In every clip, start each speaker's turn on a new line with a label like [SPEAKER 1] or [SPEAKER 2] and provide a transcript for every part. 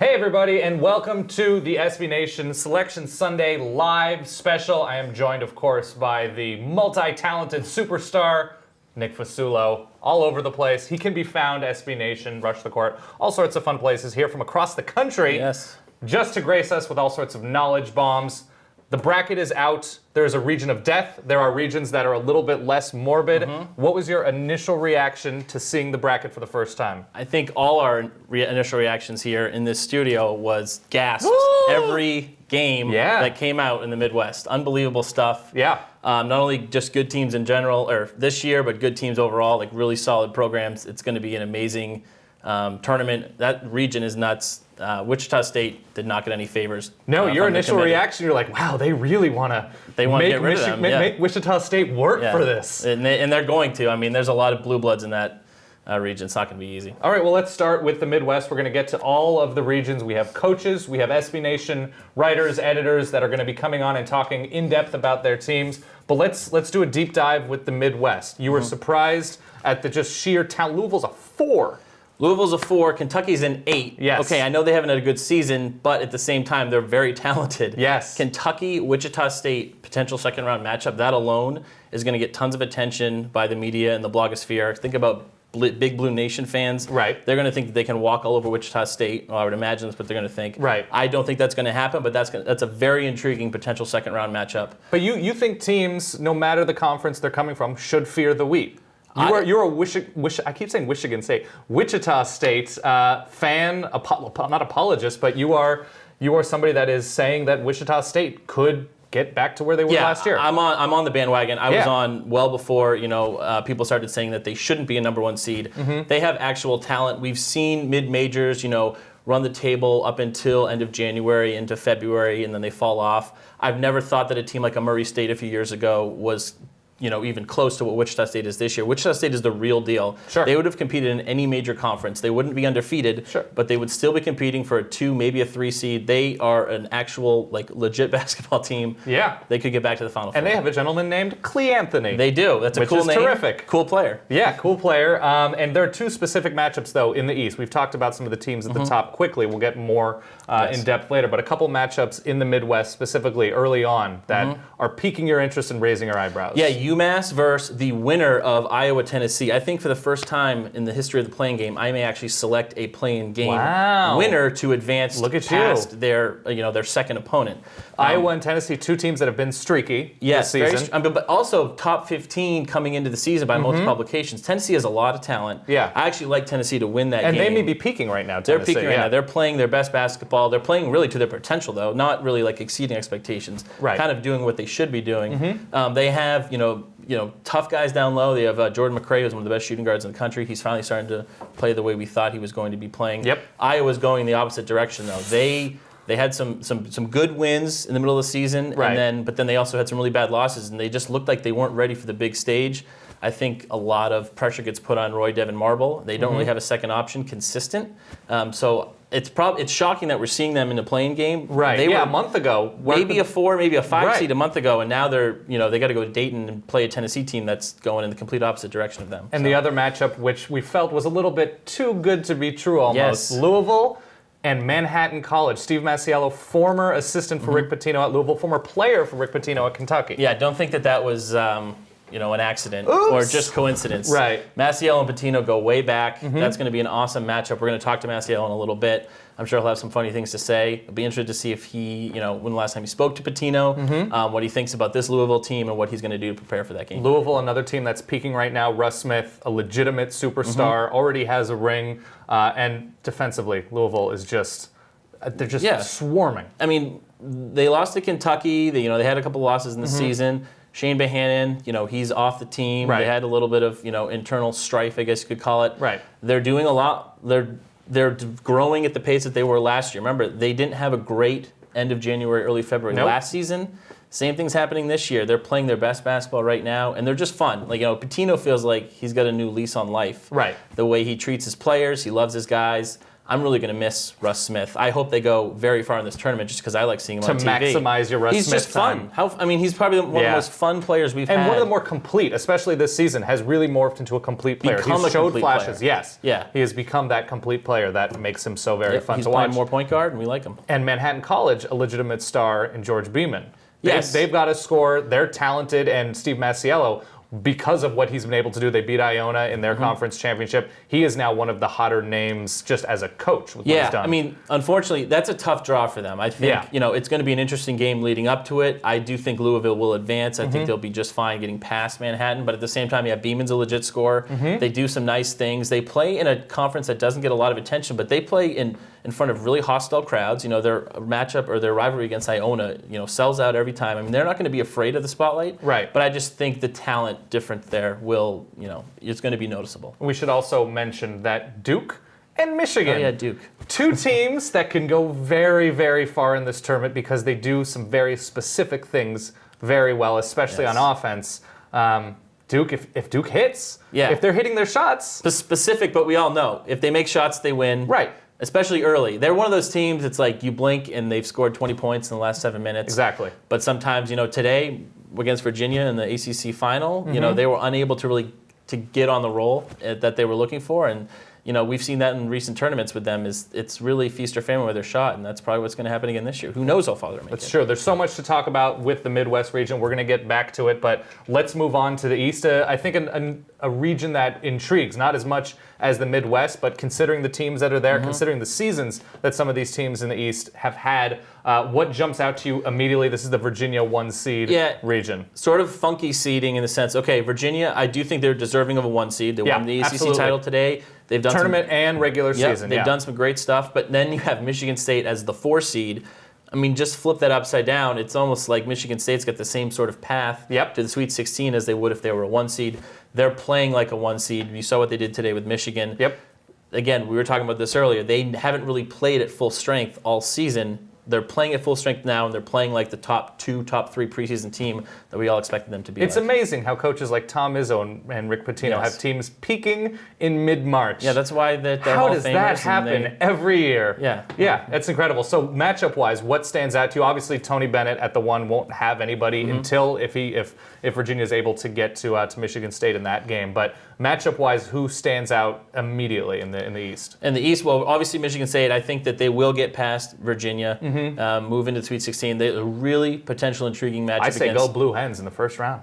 [SPEAKER 1] Hey everybody, and welcome to the SB Nation Selection Sunday live special. I am joined, of course, by the multi-talented superstar, Nick Fasulo, all over the place. He can be found, SB Nation, Rush the Court, all sorts of fun places here from across the country.
[SPEAKER 2] Yes.
[SPEAKER 1] Just to grace us with all sorts of knowledge bombs. The bracket is out. There's a region of death. There are regions that are a little bit less morbid. What was your initial reaction to seeing the bracket for the first time?
[SPEAKER 2] I think all our initial reactions here in this studio was gasps. Every game that came out in the Midwest. Unbelievable stuff.
[SPEAKER 1] Yeah.
[SPEAKER 2] Not only just good teams in general, or this year, but good teams overall, like really solid programs. It's going to be an amazing tournament. That region is nuts. Wichita State did not get any favors.
[SPEAKER 1] No, your initial reaction, you're like, wow, they really want to
[SPEAKER 2] get rid of them.
[SPEAKER 1] Make Wichita State work for this.
[SPEAKER 2] And they're going to. I mean, there's a lot of blue bloods in that region. It's not going to be easy.
[SPEAKER 1] All right, well, let's start with the Midwest. We're going to get to all of the regions. We have coaches, we have SB Nation writers, editors that are going to be coming on and talking in depth about their teams. But let's do a deep dive with the Midwest. You were surprised at the just sheer talent. Louisville's a 4.
[SPEAKER 2] Louisville's a 4, Kentucky's an 8.
[SPEAKER 1] Yes.
[SPEAKER 2] Okay, I know they haven't had a good season, but at the same time, they're very talented.
[SPEAKER 1] Yes.
[SPEAKER 2] Kentucky, Wichita State, potential second-round matchup, that alone is going to get tons of attention by the media and the blogosphere. Think about Big Blue Nation fans.
[SPEAKER 1] Right.
[SPEAKER 2] They're going to think that they can walk all over Wichita State. Well, I would imagine that's what they're going to think.
[SPEAKER 1] Right.
[SPEAKER 2] I don't think that's going to happen, but that's a very intriguing potential second-round matchup.
[SPEAKER 1] But you think teams, no matter the conference they're coming from, should fear the wheat? You're a I keep saying Michigan State, Wichita State fan, not apologist, but you are somebody that is saying that Wichita State could get back to where they were last year.
[SPEAKER 2] I'm on the bandwagon. I was on well before people started saying that they shouldn't be a number 1 seed. They have actual talent. We've seen mid-majors, run the table up until end of January into February, and then they fall off. I've never thought that a team like a Murray State a few years ago was even close to what Wichita State is this year. Wichita State is the real deal.
[SPEAKER 1] Sure.
[SPEAKER 2] They would have competed in any major conference. They wouldn't be undefeated, but they would still be competing for a 2, maybe a 3 seed. They are an actual, legit basketball team.
[SPEAKER 1] Yeah.
[SPEAKER 2] They could get back to the Final Four.
[SPEAKER 1] And they have a gentleman named Clee Anthony.
[SPEAKER 2] They do. That's a cool name.
[SPEAKER 1] Which is terrific.
[SPEAKER 2] Cool player.
[SPEAKER 1] Yeah, cool player. And there are 2 specific matchups, though, in the East. We've talked about some of the teams at the top quickly. We'll get more in depth later. But a couple matchups in the Midwest, specifically early on, that are piquing your interest and raising your eyebrows.
[SPEAKER 2] Yeah, UMass versus the winner of Iowa-Tennessee. I think for the first time in the history of the playing game, I may actually select a play-in game winner to advance past their second opponent.
[SPEAKER 1] Iowa and Tennessee, 2 teams that have been streaky this season.
[SPEAKER 2] But also top 15 coming into the season by most publications. Tennessee has a lot of talent.
[SPEAKER 1] Yeah.
[SPEAKER 2] I actually like Tennessee to win that game.
[SPEAKER 1] And they may be peaking right now,
[SPEAKER 2] They're peaking right now. They're playing their best basketball. They're playing really to their potential, though, not really exceeding expectations.
[SPEAKER 1] Right.
[SPEAKER 2] Kind of doing what they should be doing. They have, tough guys down low. They have Jordan McRae, who's one of the best shooting guards in the country. He's finally starting to play the way we thought he was going to be playing.
[SPEAKER 1] Yep.
[SPEAKER 2] Iowa's going the opposite direction, though. They had some good wins in the middle of the season, but then they also had some really bad losses, and they just looked like they weren't ready for the big stage. I think a lot of pressure gets put on Roy Devin Marble. They don't really have a second option consistent. So it's shocking that we're seeing them in the playing game.
[SPEAKER 1] Right.
[SPEAKER 2] They were
[SPEAKER 1] a month ago.
[SPEAKER 2] Maybe a 4, maybe a 5 seed a month ago, and now they're they got to go to Dayton and play a Tennessee team that's going in the complete opposite direction of them.
[SPEAKER 1] And the other matchup, which we felt was a little bit too good to be true almost,
[SPEAKER 2] Yes.
[SPEAKER 1] Louisville and Manhattan College. Steve Masiello, former assistant for Rick Pitino at Louisville, former player for Rick Pitino at Kentucky.
[SPEAKER 2] Yeah, don't think that was an accident or just coincidence.
[SPEAKER 1] Right.
[SPEAKER 2] Masiello and Pitino go way back. That's going to be an awesome matchup. We're going to talk to Masiello in a little bit. I'm sure he'll have some funny things to say. I'll be interested to see if he, when the last time he spoke to Pitino, what he thinks about this Louisville team and what he's going to do to prepare for that game.
[SPEAKER 1] Louisville, another team that's peaking right now. Russ Smith, a legitimate superstar, already has a ring. And defensively, Louisville is they're just swarming.
[SPEAKER 2] I mean, they lost to Kentucky. They had a couple losses in the season. Shane Bohannon, he's off the team.
[SPEAKER 1] Right.
[SPEAKER 2] They had a little bit of, internal strife, I guess you could call it.
[SPEAKER 1] Right.
[SPEAKER 2] They're doing a lot. They're growing at the pace that they were last year. Remember, they didn't have a great end of January, early February last season. Same thing's happening this year. They're playing their best basketball right now, and they're just fun. Pitino feels like he's got a new lease on life.
[SPEAKER 1] Right.
[SPEAKER 2] The way he treats his players, he loves his guys. I'm really going to miss Russ Smith. I hope they go very far in this tournament just because I like seeing him on TV.
[SPEAKER 1] To maximize your Russ Smith
[SPEAKER 2] He's just fun.
[SPEAKER 1] time.
[SPEAKER 2] He's probably one of the most fun players we've had.
[SPEAKER 1] And one of the more complete, especially this season, has really morphed into a complete player.
[SPEAKER 2] Become
[SPEAKER 1] He's
[SPEAKER 2] a
[SPEAKER 1] showed
[SPEAKER 2] complete
[SPEAKER 1] flashes,
[SPEAKER 2] player.
[SPEAKER 1] yes.
[SPEAKER 2] Yeah.
[SPEAKER 1] He has become that complete player that makes him so very fun to watch.
[SPEAKER 2] He's playing more point guard, and we like him.
[SPEAKER 1] And Manhattan College, a legitimate star in George Beeman.
[SPEAKER 2] Yes.
[SPEAKER 1] They've got a score. They're talented, and Steve Masiello, because of what he's been able to do, they beat Iona in their conference championship. He is now one of the hotter names just as a coach with what he's done.
[SPEAKER 2] I mean, unfortunately, that's a tough draw for them. I think, it's going to be an interesting game leading up to it. I do think Louisville will advance. I think they'll be just fine getting past Manhattan. But at the same time, Beeman's a legit scorer. They do some nice things. They play in a conference that doesn't get a lot of attention, but they play in front of really hostile crowds. Their matchup or their rivalry against Iona, sells out every time. I mean, they're not going to be afraid of the spotlight.
[SPEAKER 1] Right.
[SPEAKER 2] But I just think the talent difference there will, it's going to be noticeable.
[SPEAKER 1] We should also mention that Duke and Michigan.
[SPEAKER 2] Oh, yeah, Duke.
[SPEAKER 1] Two teams that can go very, very far in this tournament because they do some very specific things very well, especially on offense. Duke, if Duke hits, if they're hitting their shots.
[SPEAKER 2] Specific, but we all know. If they make shots, they win.
[SPEAKER 1] Right.
[SPEAKER 2] Especially early. They're one of those teams, it's like you blink and they've scored 20 points in the last 7 minutes.
[SPEAKER 1] Exactly.
[SPEAKER 2] But sometimes, today against Virginia in the ACC final, they were unable to get on the roll that they were looking for. And, we've seen that in recent tournaments with them. It's really feast or famine with their shot, and that's probably what's going to happen again this year. Who knows how far they're making.
[SPEAKER 1] That's true. There's so much to talk about with the Midwest region. We're going to get back to it, but let's move on to the East. I think a region that intrigues, not as much as the Midwest, but considering the teams that are there, considering the seasons that some of these teams in the East have had, what jumps out to you immediately? This is the Virginia 1 seed region.
[SPEAKER 2] Sort of funky seeding in the sense, Virginia, I do think they're deserving of a 1 seed. They won the ACC title today. They've done
[SPEAKER 1] tournament and regular season.
[SPEAKER 2] They've done some great stuff, but then you have Michigan State as the 4 seed. I mean, just flip that upside down. It's almost like Michigan State's got the same sort of path to the Sweet 16 as they would if they were a 1 seed. They're playing like a 1 seed. You saw what they did today with Michigan. Again, we were talking about this earlier. They haven't really played at full strength all season. They're playing at full strength now, and they're playing like the top 3 preseason team that we all expected them to be.
[SPEAKER 1] It's amazing how coaches like Tom Izzo and Rick Pitino have teams peaking in mid-March.
[SPEAKER 2] Yeah, that's why they're
[SPEAKER 1] How does that happen every year? Yeah, that's incredible. So matchup-wise, what stands out to you? Obviously, Tony Bennett at the 1 won't have anybody until if Virginia is able to get to Michigan State in that game. But matchup-wise, who stands out immediately in the East?
[SPEAKER 2] In the East, well, obviously Michigan State. I think that they will get past Virginia. Move into the Sweet 16. They're a really potential intriguing matchup.
[SPEAKER 1] I say go Blue Hens in the first round.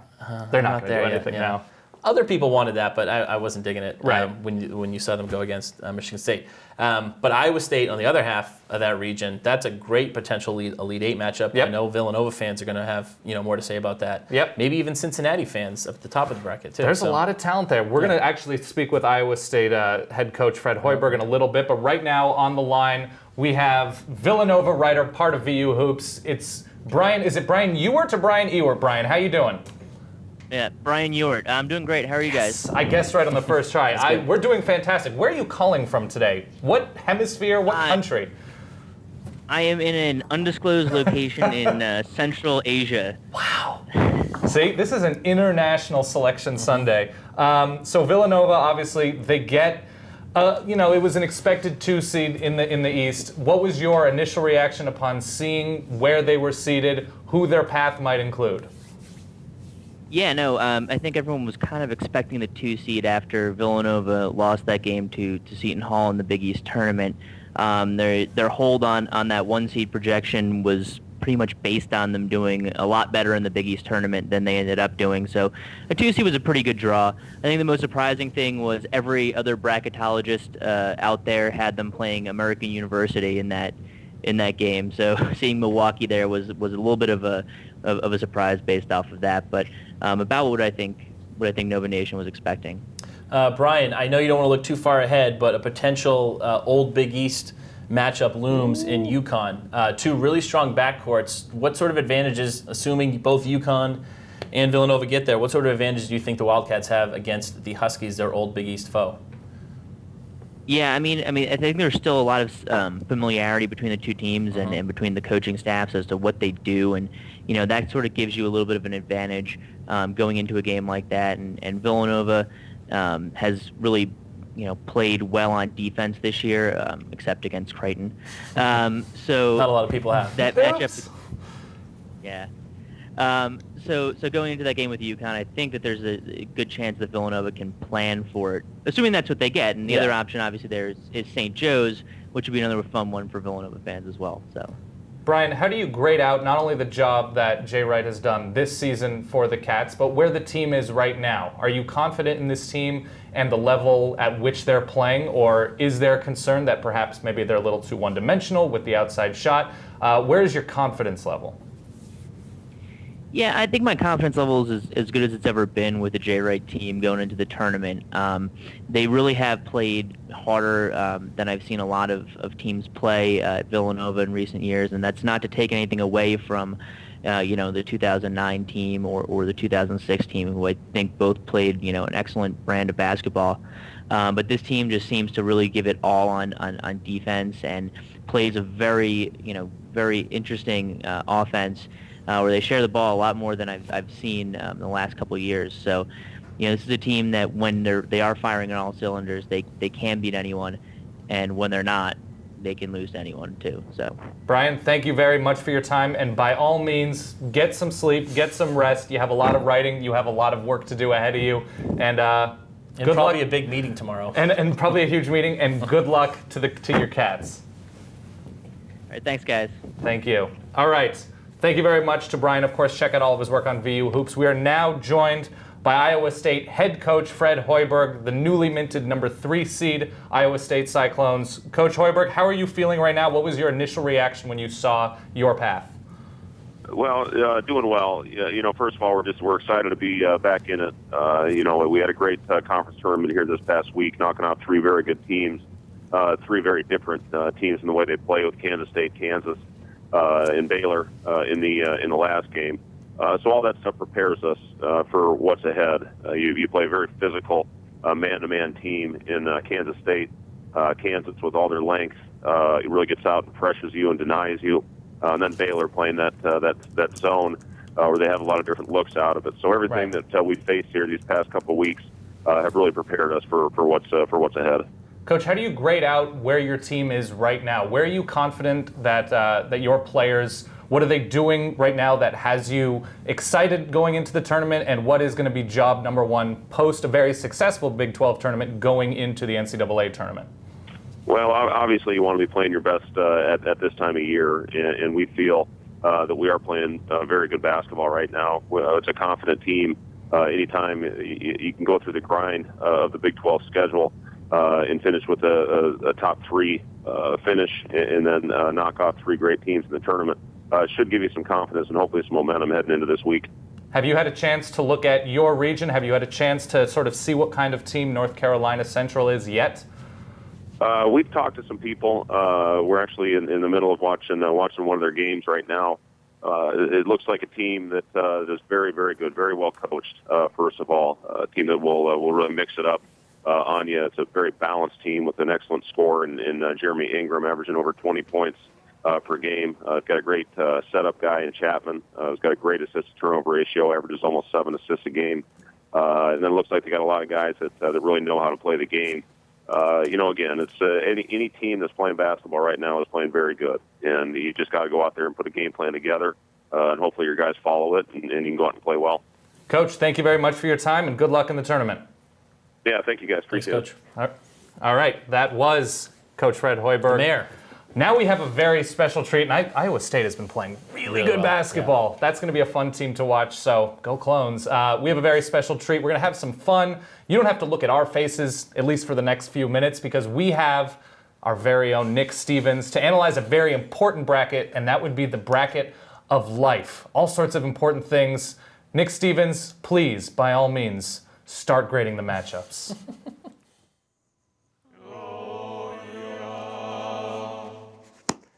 [SPEAKER 1] They're not going to do anything now.
[SPEAKER 2] Other people wanted that, but I wasn't digging it when you saw them go against Michigan State. But Iowa State on the other half of that region, that's a great potential Elite 8 matchup. I know Villanova fans are going to have more to say about that. Maybe even Cincinnati fans up at the top of the bracket too.
[SPEAKER 1] There's a lot of talent there. We're going to actually speak with Iowa State head coach Fred Hoiberg in a little bit, but right now on the line we have Villanova writer, part of VU Hoops. It's Brian. Is it Brian Ewert or Brian Ewert? Brian, how you doing?
[SPEAKER 3] Yeah, Brian Ewert. I'm doing great. How are you guys?
[SPEAKER 1] I guessed right on the first try. We're doing fantastic. Where are you calling from today? What hemisphere? What country?
[SPEAKER 3] I am in an undisclosed location in Central Asia.
[SPEAKER 1] Wow. See, this is an international selection Sunday. So Villanova, obviously, they get. It was an expected 2 seed in the East. What was your initial reaction upon seeing where they were seated, who their path might include?
[SPEAKER 3] Yeah, no, I think everyone was kind of expecting the 2 seed after Villanova lost that game to Seton Hall in the Big East tournament. Their hold on that 1 seed projection was pretty much based on them doing a lot better in the Big East tournament than they ended up doing. So a 2 seed was a pretty good draw. I think the most surprising thing was every other bracketologist out there had them playing American University in that game. So seeing Milwaukee there was a little bit of a surprise based off of that. But about what I think Nova Nation was expecting.
[SPEAKER 2] Brian, I know you don't want to look too far ahead, but a potential old Big East matchup looms in UConn. 2 really strong backcourts. What sort of advantages, assuming both UConn and Villanova get there, what sort of advantages do you think the Wildcats have against the Huskies, their old Big East foe?
[SPEAKER 3] Yeah, I mean, I think there's still a lot of familiarity between the 2 teams and between the coaching staffs as to what they do, and that sort of gives you a little bit of an advantage going into a game like that. And Villanova has really played well on defense this year, except against Creighton. So
[SPEAKER 2] not a lot of people have
[SPEAKER 3] that matchup. Yeah. So going into that game with UConn, I think that there's a good chance that Villanova can plan for it, assuming that's what they get. And the other option, obviously, there is St. Joe's, which would be another fun one for Villanova fans as well. So,
[SPEAKER 1] Brian, how do you grade out not only the job that Jay Wright has done this season for the Cats, but where the team is right now? Are you confident in this team and the level at which they're playing, or is there concern that perhaps maybe they're a little too one-dimensional with the outside shot? Where is your confidence level?
[SPEAKER 3] Yeah, I think my confidence level is as good as it's ever been with the Jay Wright team going into the tournament. They really have played harder than I've seen a lot of teams play at Villanova in recent years, and that's not to take anything away from the 2009 team or the 2006 team, who I think both played an excellent brand of basketball. But this team just seems to really give it all on defense and plays a very interesting offense. Where they share the ball a lot more than I've seen in the last couple of years. So, this is a team that when they are firing on all cylinders, they can beat anyone, and when they're not, they can lose to anyone too. So,
[SPEAKER 1] Brian, thank you very much for your time, and by all means, get some sleep, get some rest. You have a lot of writing, you have a lot of work to do ahead of you, and good
[SPEAKER 2] probably
[SPEAKER 1] luck.
[SPEAKER 2] a big meeting tomorrow.
[SPEAKER 1] And probably a huge meeting, and good luck to your Cats.
[SPEAKER 3] all right, thanks, guys.
[SPEAKER 1] Thank you. All right. Thank you very much to Brian. Of course, check out all of his work on VU Hoops. We are now joined by Iowa State head coach Fred Hoiberg, the newly minted number 3 seed Iowa State Cyclones. Coach Hoiberg, how are you feeling right now? What was your initial reaction when you saw your path?
[SPEAKER 4] Well, doing well. First of all, we're excited to be back in it. We had a great conference tournament here this past week, knocking out 3 very good teams, 3 very different teams in the way they play, with Kansas State, Kansas, and Baylor in the last game. So all that stuff prepares us for what's ahead. You play a very physical man-to-man team in Kansas State. Kansas, with all their length, it really gets out and pressures you and denies you. And then Baylor playing that zone where they have a lot of different looks out of it. So everything that we've faced here these past couple of weeks have really prepared us for what's ahead.
[SPEAKER 1] Coach, how do you grade out where your team is right now? Where are you confident that your players, what are they doing right now that has you excited going into the tournament, and what is going to be job number 1 post a very successful Big 12 tournament going into the NCAA tournament?
[SPEAKER 4] Well, obviously you want to be playing your best at this time of year, and we feel that we are playing very good basketball right now. It's a confident team. Anytime you can go through the grind of the Big 12 schedule, and finish with a top 3 finish, and then knock off 3 great teams in the tournament. Should give you some confidence and hopefully some momentum heading into this week.
[SPEAKER 1] Have you had a chance to look at your region? Have you had a chance to sort of see what kind of team North Carolina Central is yet?
[SPEAKER 4] We've talked to some people. We're actually in the middle of watching one of their games right now. It looks like a team that is very, very good, very well coached, first of all. A team that will really mix it up on you. It's a very balanced team with an excellent score in Jeremy Ingram, averaging over 20 points per game. Got a great setup guy in Chapman. He's got a great assist-to-turnover ratio, averages almost 7 assists a game. And then it looks like they got a lot of guys that really know how to play the game. Again, it's any team that's playing basketball right now is playing very good. And you just got to go out there and put a game plan together, and hopefully your guys follow it, and you can go out and play well.
[SPEAKER 1] Coach, thank you very much for your time, and good luck in the tournament.
[SPEAKER 4] Yeah, thank you guys. Appreciate it.
[SPEAKER 1] All right, that was Coach Fred Hoiberg.
[SPEAKER 2] The mayor.
[SPEAKER 1] Now we have a very special treat, and Iowa State has been playing really good basketball. Yeah. That's going to be a fun team to watch, so go Clones. We have a very special treat. We're going to have some fun. You don't have to look at our faces, at least for the next few minutes, because we have our very own Nick Stevens to analyze a very important bracket, and that would be the bracket of life. All sorts of important things. Nick Stevens, please, by all means, start grading the matchups.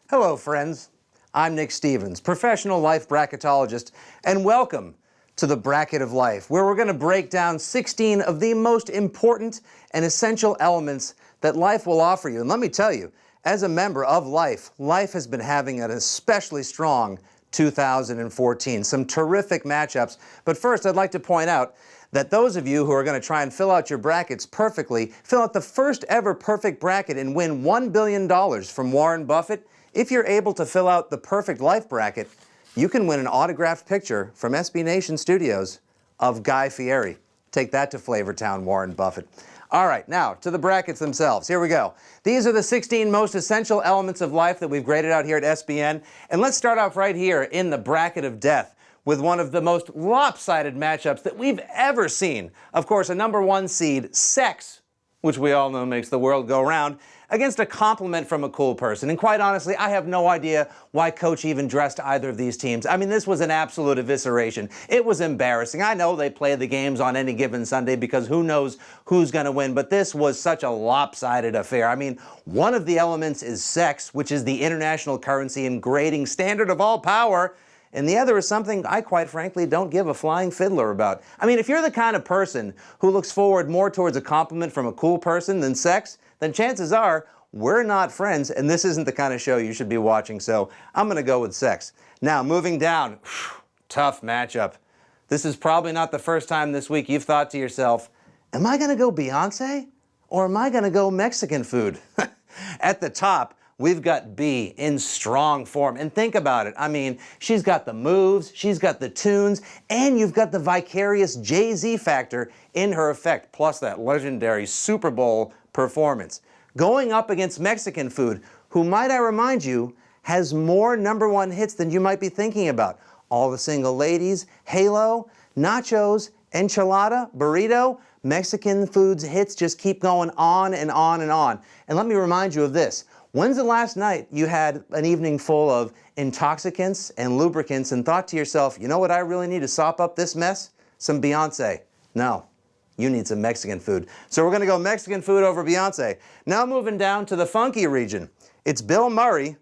[SPEAKER 5] Hello, friends. I'm Nick Stevens, professional life bracketologist, and welcome to the Bracket of Life, where we're going to break down 16 of the most important and essential elements that life will offer you. And let me tell you, as a member of Life, Life has been having an especially strong 2014. Some terrific matchups. But first, I'd like to point out that those of you who are going to try and fill out your brackets perfectly, fill out the first ever perfect bracket and win $1 billion from Warren Buffett, if you're able to fill out the perfect life bracket, you can win an autographed picture from SB Nation Studios of Guy Fieri. Take that to Flavortown, Warren Buffett. All right, now to the brackets themselves. Here we go. These are the 16 most essential elements of life that we've graded out here at SBN. And let's start off right here in the bracket of death with one of the most lopsided matchups that we've ever seen. Of course, a number 1 seed, sex, which we all know makes the world go round, against a compliment from a cool person. And quite honestly, I have no idea why Coach even dressed either of these teams. I mean, this was an absolute evisceration. It was embarrassing. I know they play the games on any given Sunday because who knows who's going to win, but this was such a lopsided affair. I mean, one of the elements is sex, which is the international currency and grading standard of all power, and the other is something I quite frankly don't give a flying fiddler about. I mean, if you're the kind of person who looks forward more towards a compliment from a cool person than sex, then chances are we're not friends, and this isn't the kind of show you should be watching, so I'm going to go with sex. Now, moving down, tough matchup. This is probably not the first time this week you've thought to yourself, am I going to go Beyonce, or am I going to go Mexican food? At the top, we've got B in strong form. And think about it. I mean, she's got the moves, she's got the tunes, and you've got the vicarious Jay-Z factor in her effect, plus that legendary Super Bowl performance. Going up against Mexican food, who, might I remind you, has more number 1 hits than you might be thinking about. All the Single Ladies, Halo, Nachos, Enchilada, Burrito. Mexican food's hits just keep going on and on and on. And let me remind you of this. When's the last night you had an evening full of intoxicants and lubricants and thought to yourself, you know what I really need to sop up this mess? Some Beyonce. No, you need some Mexican food. So we're going to go Mexican food over Beyonce. Now moving down to the funky region. It's Bill Murray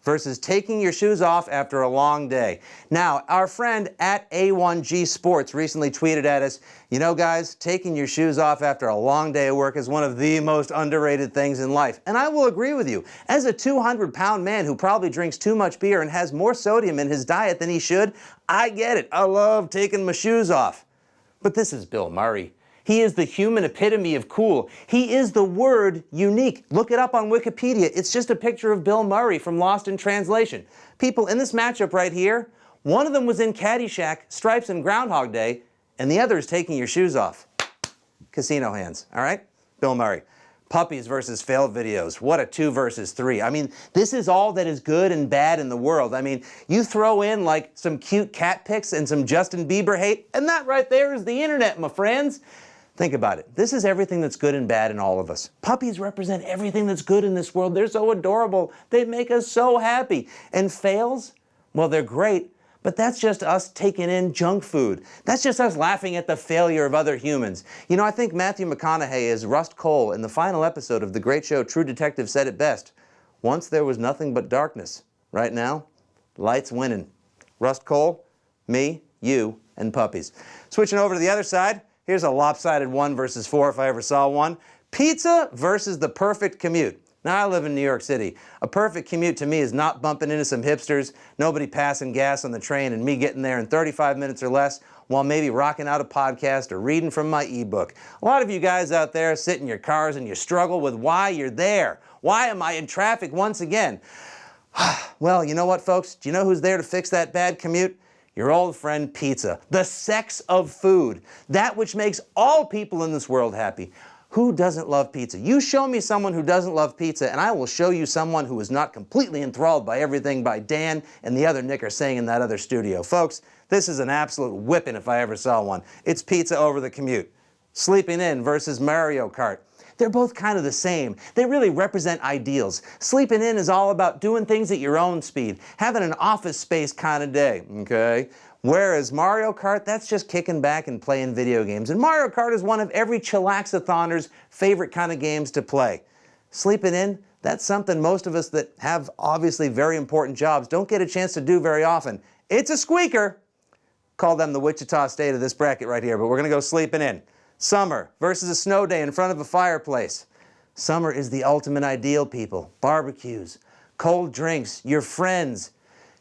[SPEAKER 5] versus taking your shoes off after a long day. Now, our friend at A1G Sports recently tweeted at us, you know guys, taking your shoes off after a long day of work is one of the most underrated things in life. And I will agree with you. As a 200-pound man who probably drinks too much beer and has more sodium in his diet than he should, I get it. I love taking my shoes off. But this is Bill Murray. He is the human epitome of cool. He is the word unique. Look it up on Wikipedia. It's just a picture of Bill Murray from Lost in Translation. People, in this matchup right here, one of them was in Caddyshack, Stripes, and Groundhog Day, and the other is taking your shoes off. Casino hands, all right? Bill Murray. Puppies versus failed videos. What a 2 versus 3. I mean, this is all that is good and bad in the world. I mean, you throw in like some cute cat pics and some Justin Bieber hate, and that right there is the internet, my friends. Think about it. This is everything that's good and bad in all of us. Puppies represent everything that's good in this world. They're so adorable. They make us so happy. And fails? Well, they're great, but that's just us taking in junk food. That's just us laughing at the failure of other humans. You know, I think Matthew McConaughey as Rust Cole in the final episode of the great show True Detective said it best. Once there was nothing but darkness. Right now, light's winning. Rust Cole, me, you, and puppies. Switching over to the other side, here's a lopsided 1 versus 4 if I ever saw one. Pizza versus the perfect commute. Now, I live in New York City. A perfect commute to me is not bumping into some hipsters, nobody passing gas on the train, and me getting there in 35 minutes or less while maybe rocking out a podcast or reading from my ebook. A lot of you guys out there sit in your cars and you struggle with why you're there. Why am I in traffic once again? Well, you know what, folks? Do you know who's there to fix that bad commute? Your old friend pizza, the sex of food, that which makes all people in this world happy. Who doesn't love pizza? You show me someone who doesn't love pizza, and I will show you someone who is not completely enthralled by everything by Dan and the other Nick are saying in that other studio. Folks, this is an absolute whipping if I ever saw one. It's pizza over the commute. Sleeping in versus Mario Kart. They're both kind of the same. They really represent ideals. Sleeping in is all about doing things at your own speed, having an office space kind of day, okay? Whereas Mario Kart, that's just kicking back and playing video games. And Mario Kart is one of every chillaxathoner's favorite kind of games to play. Sleeping in, that's something most of us that have obviously very important jobs don't get a chance to do very often. It's a squeaker. Call them the Wichita State of this bracket right here, but we're going to go sleeping in. Summer versus a snow day in front of a fireplace. Summer is the ultimate ideal, people. Barbecues, cold drinks, your friends.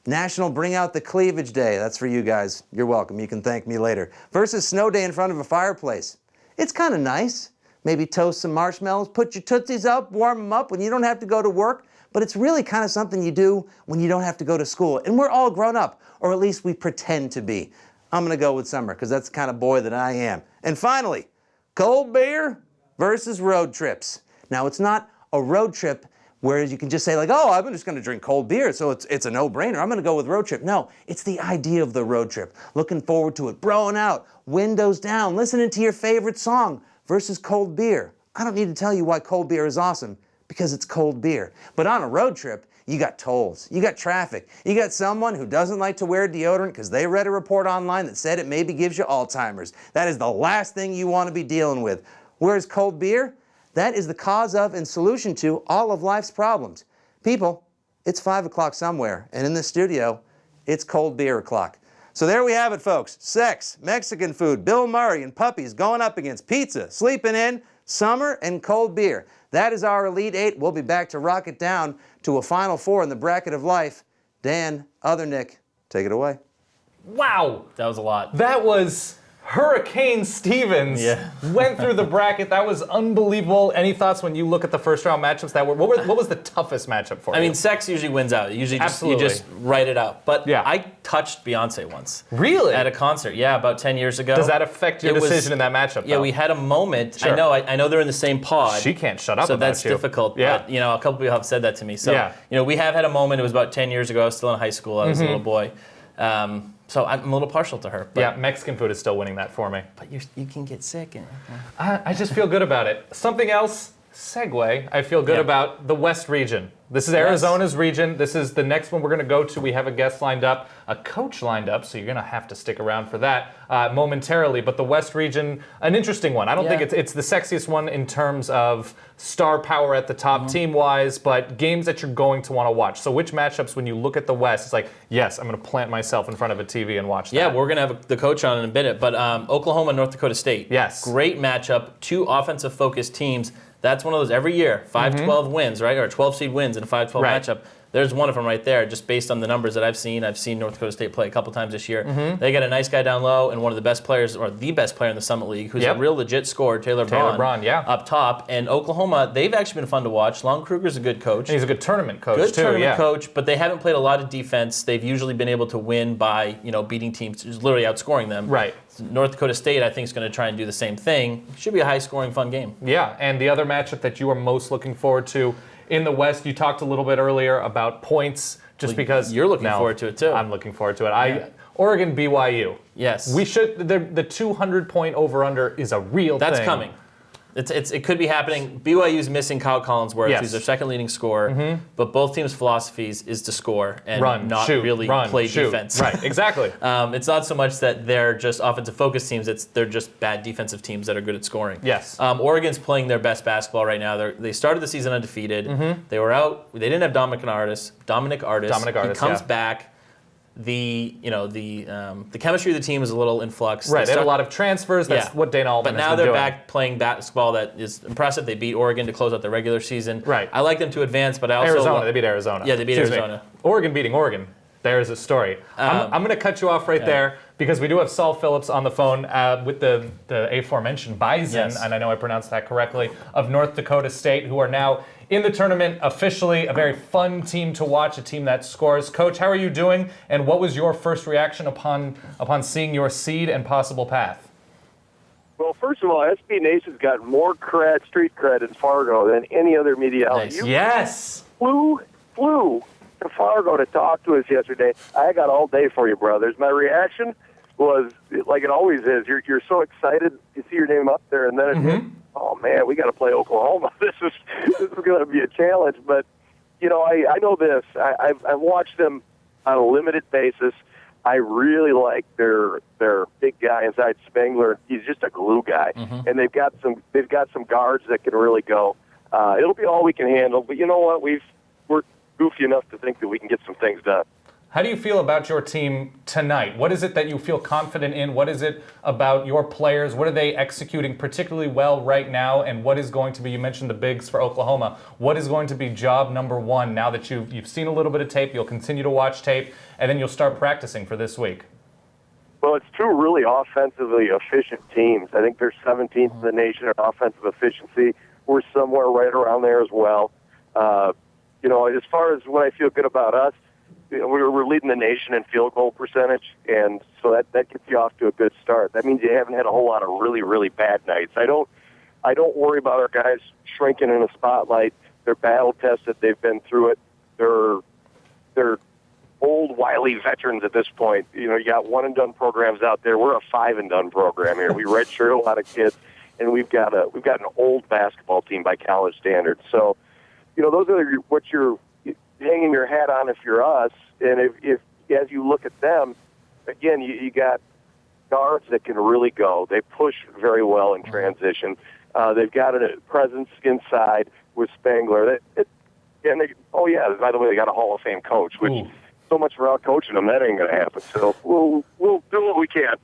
[SPEAKER 5] National Bring Out the Cleavage Day. That's for you guys. You're welcome. You can thank me later. Versus Snow Day in front of a fireplace. It's kind of nice. Maybe toast some marshmallows, put your Tootsies up, warm them up when you don't have to go to work. But it's really kind of something you do when you don't have to go to school. And we're all grown up, or at least we pretend to be. I'm going to go with summer because that's the kind of boy that I am. And finally, cold beer versus road trips. Now, it's not a road trip whereas you can just say like, oh, I'm just going to drink cold beer, so it's a no-brainer. I'm going to go with road trip. No, it's the idea of the road trip. Looking forward to it, broing out, windows down, listening to your favorite song versus cold beer. I don't need to tell you why cold beer is awesome, because it's cold beer. But on a road trip, you got tolls, you got traffic, you got someone who doesn't like to wear deodorant because they read a report online that said it maybe gives you Alzheimer's. That is the last thing you want to be dealing with. Whereas cold beer, that is the cause of and solution to all of life's problems. People, it's 5 o'clock somewhere, and in the studio, it's cold beer o'clock. So there we have it, folks. Sex, Mexican food, Bill Murray, and puppies going up against pizza, sleeping in, summer, and cold beer. That is our Elite Eight. We'll be back to rock it down to a Final Four in the bracket of life. Dan, other Nick, take it away.
[SPEAKER 1] Wow.
[SPEAKER 2] That was a lot.
[SPEAKER 1] That was Hurricane Stevens. Went through the bracket. That was unbelievable. Any thoughts when you look at the first round matchups that were, what was the toughest matchup for you?
[SPEAKER 2] I mean, sex usually wins out. Usually you just write it out. But
[SPEAKER 1] yeah.
[SPEAKER 2] I touched Beyonce once.
[SPEAKER 1] Really?
[SPEAKER 2] At a concert. Yeah, about 10 years ago.
[SPEAKER 1] Does that affect your decision in that matchup,
[SPEAKER 2] Yeah,
[SPEAKER 1] though?
[SPEAKER 2] we had a moment.
[SPEAKER 1] Sure.
[SPEAKER 2] I know they're in the same pod.
[SPEAKER 1] She can't shut up
[SPEAKER 2] so
[SPEAKER 1] about
[SPEAKER 2] that's
[SPEAKER 1] you.
[SPEAKER 2] difficult.
[SPEAKER 1] Yeah.
[SPEAKER 2] But, a couple people have said that to me. So, we have had a moment. It was about 10 years ago. I was still in high school. I was a little boy. So I'm a little partial to her. But,
[SPEAKER 1] yeah, Mexican food is still winning that for me.
[SPEAKER 2] But you can get sick.
[SPEAKER 1] I just feel good about it. Something else, segue, I feel good about the West region. This is Arizona's region. This is the next one we're going to go to. We have a guest lined up, a coach lined up, so you're going to have to stick around for that momentarily. But the West region, an interesting one. I don't think it's the sexiest one in terms of star power at the top team-wise, but games that you're going to want to watch. So which matchups, when you look at the West, it's like, yes, I'm going to plant myself in front of a TV and watch that.
[SPEAKER 2] Yeah, we're going to have the coach on in a minute. But Oklahoma, North Dakota State.
[SPEAKER 1] Yes.
[SPEAKER 2] Great matchup. Two offensive-focused teams. That's one of those every year, 5-12 wins, right? Or 12-seed wins in a 5-12 matchup. There's one of them right there, just based on the numbers that I've seen. I've seen North Dakota State play a couple times this year. They got a nice guy down low and one of the best players, or the best player in the Summit League, who's a real legit scorer, Taylor Braun, up top. And Oklahoma, they've actually been fun to watch. Lon Kruger's a good coach.
[SPEAKER 1] And he's a good tournament coach,
[SPEAKER 2] Good tournament coach, but they haven't played a lot of defense. They've usually been able to win by, beating teams, just literally outscoring them.
[SPEAKER 1] Right.
[SPEAKER 2] North Dakota State, I think, is going to try and do the same thing. Should be a high-scoring, fun game. Yeah,
[SPEAKER 1] and the other matchup that you are most looking forward to in the West, you talked a little bit earlier about points, because
[SPEAKER 2] you're looking forward to it too.
[SPEAKER 1] I'm looking forward to it. Oregon BYU.
[SPEAKER 2] Yes.
[SPEAKER 1] We should. The 200-point over/under is a real thing.
[SPEAKER 2] That's coming. It could be happening. BYU's missing Kyle Collinsworth, who's their second leading scorer, but both teams' philosophies is to score and not really play defense.
[SPEAKER 1] Right, exactly.
[SPEAKER 2] It's not so much that they're just offensive focused teams, they're just bad defensive teams that are good at scoring.
[SPEAKER 1] Yes.
[SPEAKER 2] Oregon's playing their best basketball right now. They started the season undefeated. They were out. They didn't have Dominic Artis. He comes back. The chemistry of the team is a little in flux.
[SPEAKER 1] Right, they had a lot of transfers. That's what Dana Altman has been doing.
[SPEAKER 2] But now they're back playing basketball that is impressive. They beat Oregon to close out the regular season.
[SPEAKER 1] Right.
[SPEAKER 2] I like them to advance, but I also
[SPEAKER 1] Arizona. They beat Arizona.
[SPEAKER 2] Yeah, they beat Arizona.
[SPEAKER 1] Oregon beating Oregon. There's a story. I'm going to cut you off right there because we do have Saul Phillips on the phone with the aforementioned Bison, and I know I pronounced that correctly, of North Dakota State, who are now in the tournament officially. A very fun team to watch, a team that scores. Coach, how are you doing? And what was your first reaction upon seeing your seed and possible path?
[SPEAKER 6] Well, first of all, SB Nation's got more street cred in Fargo than any other media outlet.
[SPEAKER 2] Nice.
[SPEAKER 1] Yes.
[SPEAKER 6] Flew to Fargo to talk to us yesterday. I got all day for you, brothers. My reaction was like it always is. You're so excited to see your name up there, and then it's oh man, we got to play Oklahoma. This is going to be a challenge. But I know this. I've watched them on a limited basis. I really like their big guy inside Spangler. He's just a glue guy, and they've got some guards that can really go. It'll be all we can handle. But you know what? We're goofy enough to think that we can get some things done.
[SPEAKER 1] How do you feel about your team tonight? What is it that you feel confident in? What is it about your players? What are they executing particularly well right now? And what is going to be, you mentioned the bigs for Oklahoma, what is going to be job number one now that you've seen a little bit of tape, you'll continue to watch tape, and then you'll start practicing for this week?
[SPEAKER 6] Well, it's two really offensively efficient teams. I think they're 17th in the nation in offensive efficiency. We're somewhere right around there as well. As far as what I feel good about us, we're leading the nation in field goal percentage, and so that gets you off to a good start. That means you haven't had a whole lot of really, really bad nights. I don't worry about our guys shrinking in the spotlight. They're battle tested. They've been through it. They're old, wily veterans at this point. You got one and done programs out there. We're a 5 and done program here. We redshirt a lot of kids, and we've got an old basketball team by college standards. So, those are what you're hanging your hat on if you're us. And if as you look at them, again, you got guards that can really go. They push very well in transition. They've got a presence inside with Spangler. By the way, they got a Hall of Fame coach, which so much for out coaching them, that ain't going to happen. So we'll do what we can.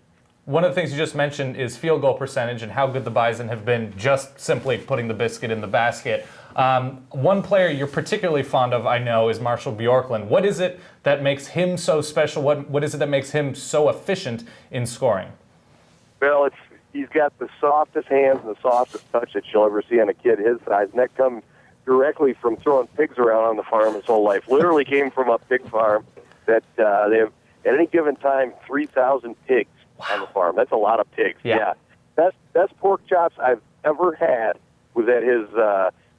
[SPEAKER 1] One of the things you just mentioned is field goal percentage and how good the Bison have been just simply putting the biscuit in the basket. One player you're particularly fond of, I know, is Marshall Bjorklund. What is it that makes him so special? What is it that makes him so efficient in scoring?
[SPEAKER 6] Well, he's got the softest hands and the softest touch that you'll ever see on a kid his size, and that comes directly from throwing pigs around on the farm his whole life. Literally came from a pig farm that they have, at any given time, 3,000 pigs on the farm. That's a lot of pigs. Yeah. Best pork chops I've ever had was at his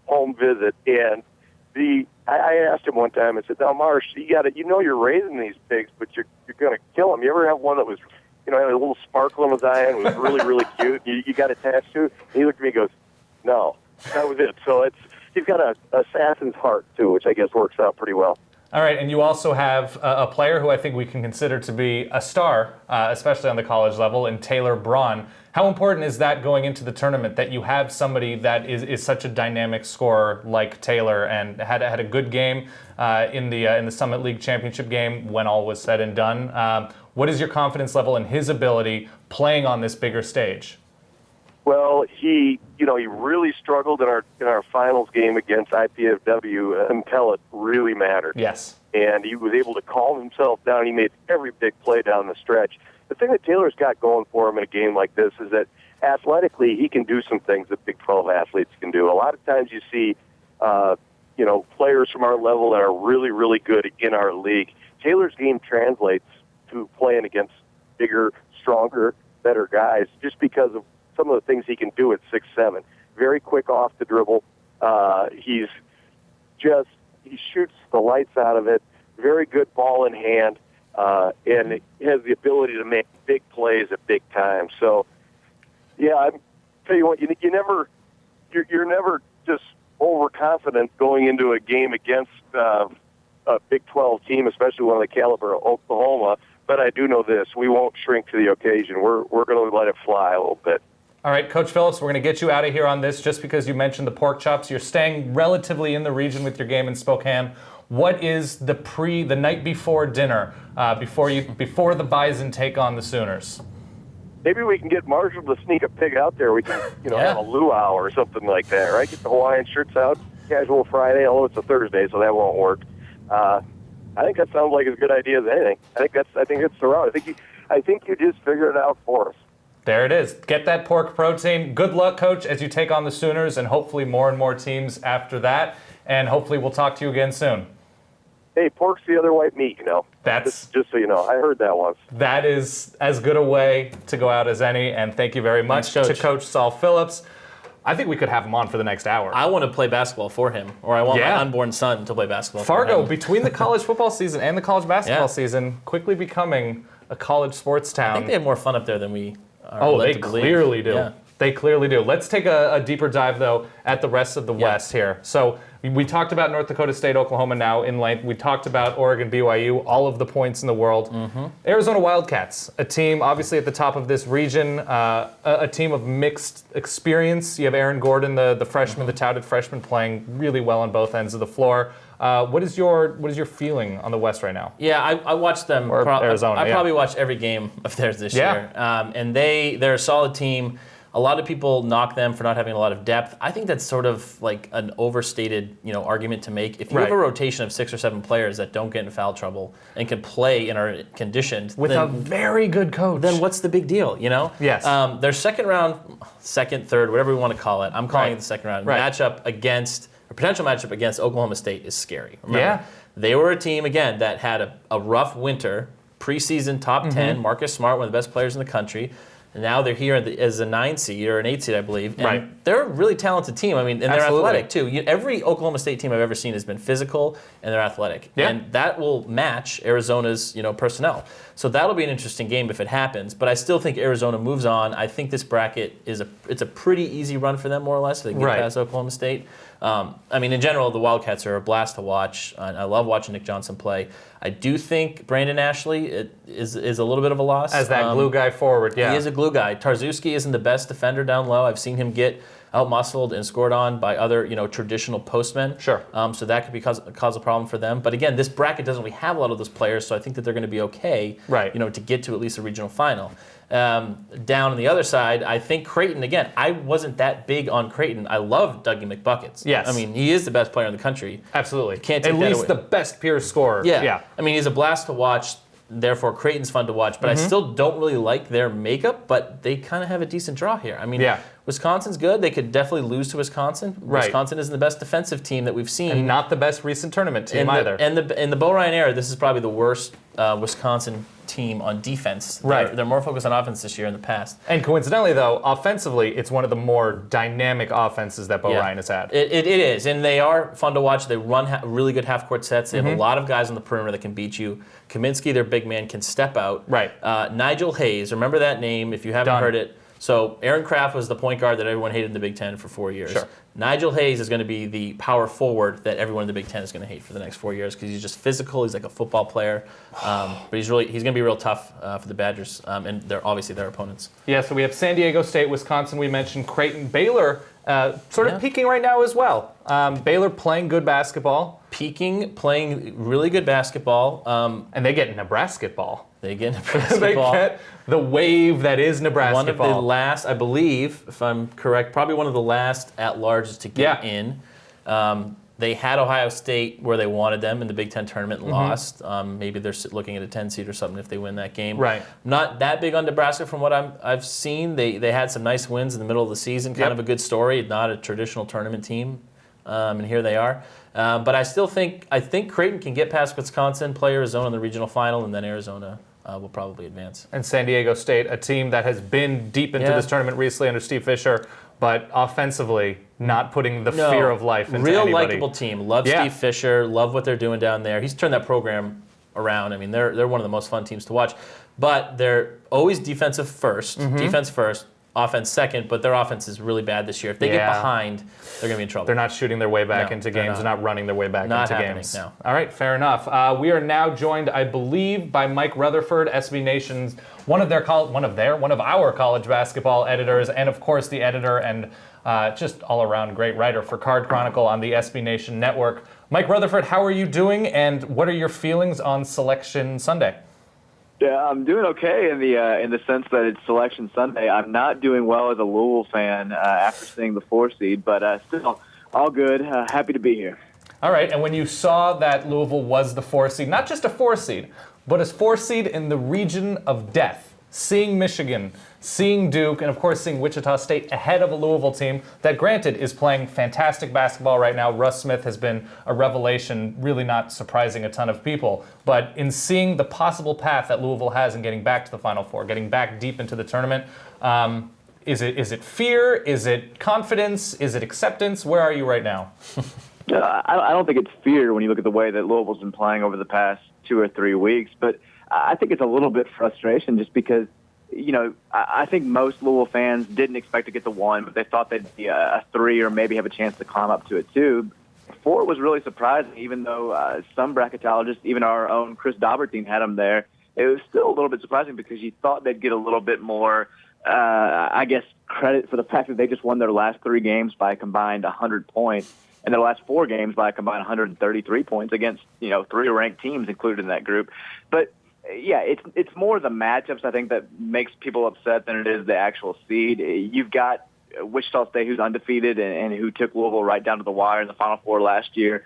[SPEAKER 6] home visit, and I asked him one time, I said, now, Marsh, you're raising these pigs, but you're going to kill them. You ever have one that was, had a little sparkle in his eye and was really, really cute, you got attached to? And he looked at me and goes, no, that was it. So he's got an assassin's heart, too, which I guess works out pretty well.
[SPEAKER 1] All right, and you also have a player who I think we can consider to be a star, especially on the college level, in Taylor Braun. How important is that going into the tournament, that you have somebody that is such a dynamic scorer like Taylor and had a good game in the Summit League championship game when all was said and done? What is your confidence level in his ability playing on this bigger stage?
[SPEAKER 6] Well, he really struggled in our finals game against IPFW until it really mattered.
[SPEAKER 1] Yes.
[SPEAKER 6] And he was able to calm himself down. He made every big play down the stretch. The thing that Taylor's got going for him in a game like this is that athletically he can do some things that Big 12 athletes can do. A lot of times you see, players from our level that are really, really good in our league. Taylor's game translates to playing against bigger, stronger, better guys just because of some of the things he can do at 6'7". Very quick off the dribble. He shoots the lights out of it. Very good ball in hand, and he has the ability to make big plays at big time. So, yeah, I tell you what, you're never just overconfident going into a game against a Big 12 team, especially one of the caliber of Oklahoma. But I do know this: we won't shrink to the occasion. We're going to let it fly a little bit.
[SPEAKER 1] All right, Coach Phillips, we're going to get you out of here on this just because you mentioned the pork chops. You're staying relatively in the region with your game in Spokane. What is the night before dinner, before the Bison take on the Sooners?
[SPEAKER 6] Maybe we can get Marshall to sneak a pig out there. We can, have a luau or something like that, right? Get the Hawaiian shirts out, casual Friday, although it's a Thursday, so that won't work. I think that sounds like as good idea as anything. I think it's the route. I think you just figured it out for us.
[SPEAKER 1] There it is. Get that pork protein. Good luck, Coach, as you take on the Sooners and hopefully more and more teams after that. And hopefully we'll talk to you again soon.
[SPEAKER 6] Hey, pork's the other white meat,
[SPEAKER 1] That's
[SPEAKER 6] just so you know. I heard that once.
[SPEAKER 1] That is as good a way to go out as any. And thank you very much to Coach Saul Phillips. I think we could have him on for the next hour.
[SPEAKER 2] I want to play basketball for him, or I want my unborn son to play basketball for him.
[SPEAKER 1] Fargo, between the college football season and the college basketball season, quickly becoming a college sports town.
[SPEAKER 2] I think they have more fun up there than we are.
[SPEAKER 1] Oh, they clearly do. Yeah. They clearly do. Let's take a deeper dive, though, at the rest of the West here. So we talked about North Dakota State, Oklahoma now in length. We talked about Oregon, BYU, all of the points in the world. Mm-hmm. Arizona Wildcats, a team obviously at the top of this region, a team of mixed experience. You have Aaron Gordon, the freshman, the touted freshman, playing really well on both ends of the floor. What is your feeling on the West right now?
[SPEAKER 2] Yeah, I watched them.
[SPEAKER 1] Or Arizona,
[SPEAKER 2] I probably watched every game of theirs this year. And they're a solid team. A lot of people knock them for not having a lot of depth. I think that's sort of like an overstated, argument to make. If you have a rotation of 6 or 7 players that don't get in foul trouble and can play and are conditioned
[SPEAKER 1] with a very good coach,
[SPEAKER 2] then what's the big deal?
[SPEAKER 1] Yes.
[SPEAKER 2] Their second round, second, third, whatever we want to call it. I'm calling it the second round matchup against a potential matchup against Oklahoma State is scary. Remember, they were a team again that had a rough winter, preseason top 10. Marcus Smart, one of the best players in the country. And now they're here as a 9 seed or an 8 seed, I believe. And they're a really talented team. I mean, and they're athletic too. Every Oklahoma State team I've ever seen has been physical and they're athletic. Yeah. And that will match Arizona's, personnel. So that'll be an interesting game if it happens. But I still think Arizona moves on. I think this bracket it's a pretty easy run for them, more or less, if they can get past Oklahoma State. In general, the Wildcats are a blast to watch. I love watching Nick Johnson play. I do think Brandon Ashley is a little bit of a loss.
[SPEAKER 1] As that glue guy forward,
[SPEAKER 2] He is a glue guy. Tarzewski isn't the best defender down low. I've seen him get out-muscled and scored on by other, traditional postmen.
[SPEAKER 1] Sure.
[SPEAKER 2] So that could cause a problem for them. But again, this bracket doesn't really have a lot of those players, so I think that they're going to be okay, to get to at least a regional final. Down on the other side, I think Creighton, again, I wasn't that big on Creighton. I love Dougie McBuckets.
[SPEAKER 1] Yes.
[SPEAKER 2] I mean, he is the best player in the country.
[SPEAKER 1] Absolutely.
[SPEAKER 2] Can't take
[SPEAKER 1] at
[SPEAKER 2] that
[SPEAKER 1] least
[SPEAKER 2] away.
[SPEAKER 1] The best pure scorer.
[SPEAKER 2] Yeah. I mean, he's a blast to watch. Therefore, Creighton's fun to watch, but I still don't really like their makeup, but they kind of have a decent draw here. I mean, Wisconsin's good. They could definitely lose to Wisconsin. Wisconsin isn't the best defensive team that we've seen.
[SPEAKER 1] And not the best recent tournament team either.
[SPEAKER 2] In the Bo Ryan era, this is probably the worst Wisconsin team on defense. They're more focused on offense this year in the past.
[SPEAKER 1] And coincidentally, though, offensively, it's one of the more dynamic offenses that Bo Ryan has had.
[SPEAKER 2] It is, and they are fun to watch. They run really good half-court sets. They have a lot of guys on the perimeter that can beat you. Kaminsky, their big man, can step out. Nigel Hayes, remember that name if you haven't heard it. So Aaron Kraft was the point guard that everyone hated in the Big Ten for 4 years.
[SPEAKER 1] Sure.
[SPEAKER 2] Nigel Hayes is going to be the power forward that everyone in the Big Ten is going to hate for the next 4 years because he's just physical. He's like a football player, but he's going to be real tough for the Badgers, and they're obviously their opponents.
[SPEAKER 1] Yeah. So we have San Diego State, Wisconsin. We mentioned Creighton, Baylor, sort of peaking right now as well. Baylor playing good basketball,
[SPEAKER 2] playing really good basketball,
[SPEAKER 1] and they get Nebraska ball.
[SPEAKER 2] They get Nebraska
[SPEAKER 1] They
[SPEAKER 2] ball.
[SPEAKER 1] get the wave that is Nebraska
[SPEAKER 2] One of
[SPEAKER 1] ball.
[SPEAKER 2] the last, I believe, if I'm correct, probably one of the last at-larges to get in. They had Ohio State where they wanted them in the Big Ten tournament and lost. Maybe they're looking at a 10 seed or something if they win that game.
[SPEAKER 1] Right.
[SPEAKER 2] Not that big on Nebraska from what I've seen. They had some nice wins in the middle of the season. Kind of a good story. Not a traditional tournament team. And here they are. But I think Creighton can get past Wisconsin, play Arizona in the regional final, and then Arizona will probably advance.
[SPEAKER 1] And San Diego State, a team that has been deep into this tournament recently under Steve Fisher, but offensively not putting the fear of life into
[SPEAKER 2] real
[SPEAKER 1] anybody.
[SPEAKER 2] likable team. Love Steve Fisher. Love what they're doing down there. He's turned that program around. I mean, they're one of the most fun teams to watch. But they're always defense first, offense second, but their offense is really bad this year. If they get behind, they're going to be in trouble.
[SPEAKER 1] They're not shooting their way back into games. They're not running their way back into games.
[SPEAKER 2] No.
[SPEAKER 1] All right, fair enough. We are now joined, I believe, by Mike Rutherford, SB Nation's one of our college basketball editors, and of course the editor and just all-around great writer for Card Chronicle on the SB Nation network. Mike Rutherford, how are you doing, and what are your feelings on Selection Sunday?
[SPEAKER 7] Yeah, I'm doing okay in the sense that it's Selection Sunday. I'm not doing well as a Louisville fan after seeing the 4 seed, but still all good. Happy to be here.
[SPEAKER 1] All right, and when you saw that Louisville was the 4 seed, not just a 4 seed, but a 4 seed in the region of death, seeing Michigan, seeing Duke, and of course seeing Wichita State ahead of a Louisville team that, granted, is playing fantastic basketball right now. Russ Smith has been a revelation, really not surprising a ton of people. But in seeing the possible path that Louisville has in getting back to the Final Four, getting back deep into the tournament, is it fear? Is it confidence? Is it acceptance? Where are you right now?
[SPEAKER 7] I don't think it's fear when you look at the way that Louisville's been playing over the past 2 or 3 weeks, but I think it's a little bit frustration just because, I think most Louisville fans didn't expect to get the 1, but they thought they'd be a 3 or maybe have a chance to climb up to a 2. 4 was really surprising, even though some bracketologists, even our own Chris Daubertine had them there. It was still a little bit surprising because you thought they'd get a little bit more, credit for the fact that they just won their last 3 games by a combined 100 points. in their last 4 games by a combined 133 points against, 3 ranked teams included in that group. But yeah, it's more the matchups, I think, that makes people upset than it is the actual seed. You've got Wichita State, who's undefeated and who took Louisville right down to the wire in the Final Four last year.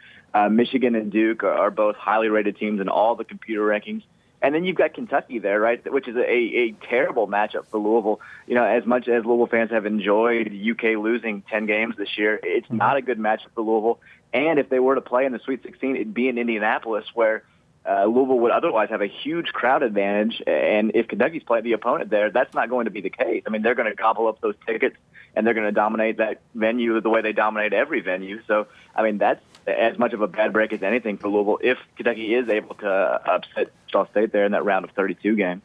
[SPEAKER 7] Michigan and Duke are both highly rated teams in all the computer rankings. And then you've got Kentucky there, right, which is a terrible matchup for Louisville. As much as Louisville fans have enjoyed UK losing 10 games this year, it's not a good matchup for Louisville. And if they were to play in the Sweet 16, it'd be in Indianapolis, where Louisville would otherwise have a huge crowd advantage. And if Kentucky's played the opponent there, that's not going to be the case. I mean, they're going to gobble up those tickets, and they're going to dominate that venue the way they dominate every venue. So, I mean, that's as much of a bad break as anything for Louisville if Kentucky is able to upset Wichita State there in that round of 32 game.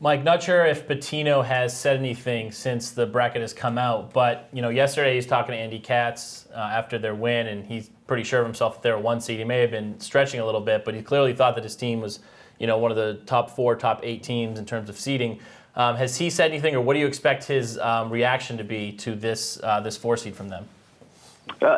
[SPEAKER 2] Mike, not sure if Pitino has said anything since the bracket has come out, but yesterday he's talking to Andy Katz after their win, and he's pretty sure of himself that they're a 1 seed. He may have been stretching a little bit, but he clearly thought that his team was, one of the top 4, top 8 teams in terms of seeding. Has he said anything, or what do you expect his reaction to be to this 4 seed from them?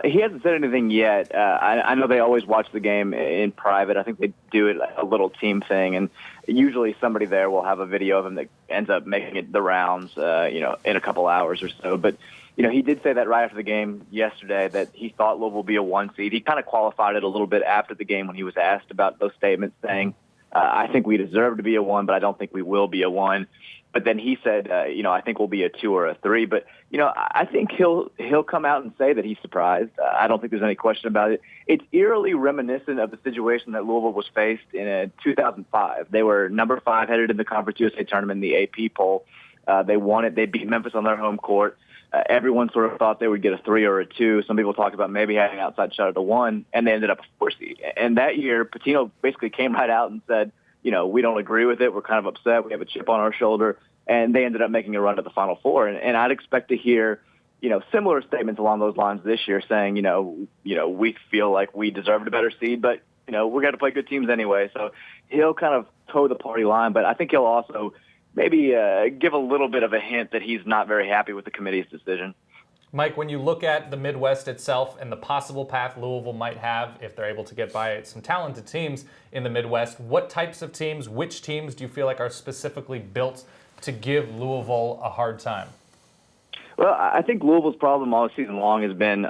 [SPEAKER 7] He hasn't said anything yet. I know they always watch the game in private. I think they do it a little team thing, and usually somebody there will have a video of him that ends up making it the rounds, in a couple hours or so. But, he did say that right after the game yesterday that he thought Louisville would be a 1 seed. He kind of qualified it a little bit after the game when he was asked about those statements, saying, I think we deserve to be a 1, but I don't think we will be a 1. But then he said, I think we'll be a 2 or a 3. But, I think he'll come out and say that he's surprised. I don't think there's any question about it. It's eerily reminiscent of the situation that Louisville was faced in 2005. They were number 5 headed in the Conference USA Tournament in the AP poll. They won it. They beat Memphis on their home court. Everyone sort of thought they would get a 3 or a 2. Some people talked about maybe having an outside shot at a 1, and they ended up a 4 seed. And that year, Pitino basically came right out and said, we don't agree with it. We're kind of upset. We have a chip on our shoulder. And they ended up making a run to the Final Four. And I'd expect to hear, similar statements along those lines this year saying, we feel like we deserved a better seed, but, we're going to play good teams anyway. So he'll kind of toe the party line. But I think he'll also maybe give a little bit of a hint that he's not very happy with the committee's decision.
[SPEAKER 1] Mike, when you look at the Midwest itself and the possible path Louisville might have if they're able to get by some talented teams in the Midwest, what types of teams, which teams do you feel like are specifically built to give Louisville a hard time?
[SPEAKER 7] Well, I think Louisville's problem all season long has been,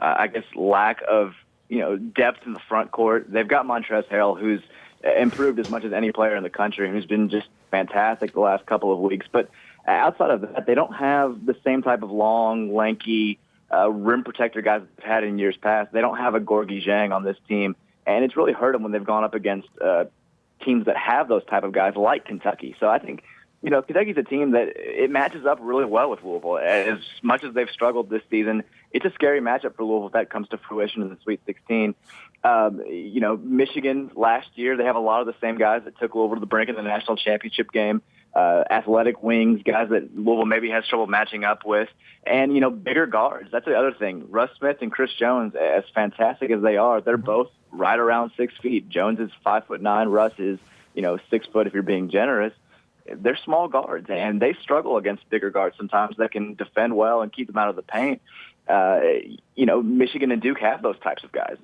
[SPEAKER 7] lack of, depth in the front court. They've got Montrezl Harrell, who's improved as much as any player in the country, who's been just fantastic the last couple of weeks. But outside of that, they don't have the same type of long, lanky rim protector guys they've had in years past. They don't have a Gorgie Zhang on this team, and it's really hurt them when they've gone up against teams that have those type of guys like Kentucky. So I think Kentucky's a team that it matches up really well with Louisville. As much as they've struggled this season, it's a scary matchup for Louisville if that comes to fruition in the Sweet 16. Michigan last year, they have a lot of the same guys that took Louisville to the brink in the national championship game. Athletic wings, guys that Louisville maybe has trouble matching up with, and, bigger guards. That's the other thing. Russ Smith and Chris Jones, as fantastic as they are, they're both right around 6 feet. Jones is 5'9". Russ is, 6 foot if you're being generous. They're small guards, and they struggle against bigger guards sometimes that can defend well and keep them out of the paint. Michigan and Duke have those types of guys,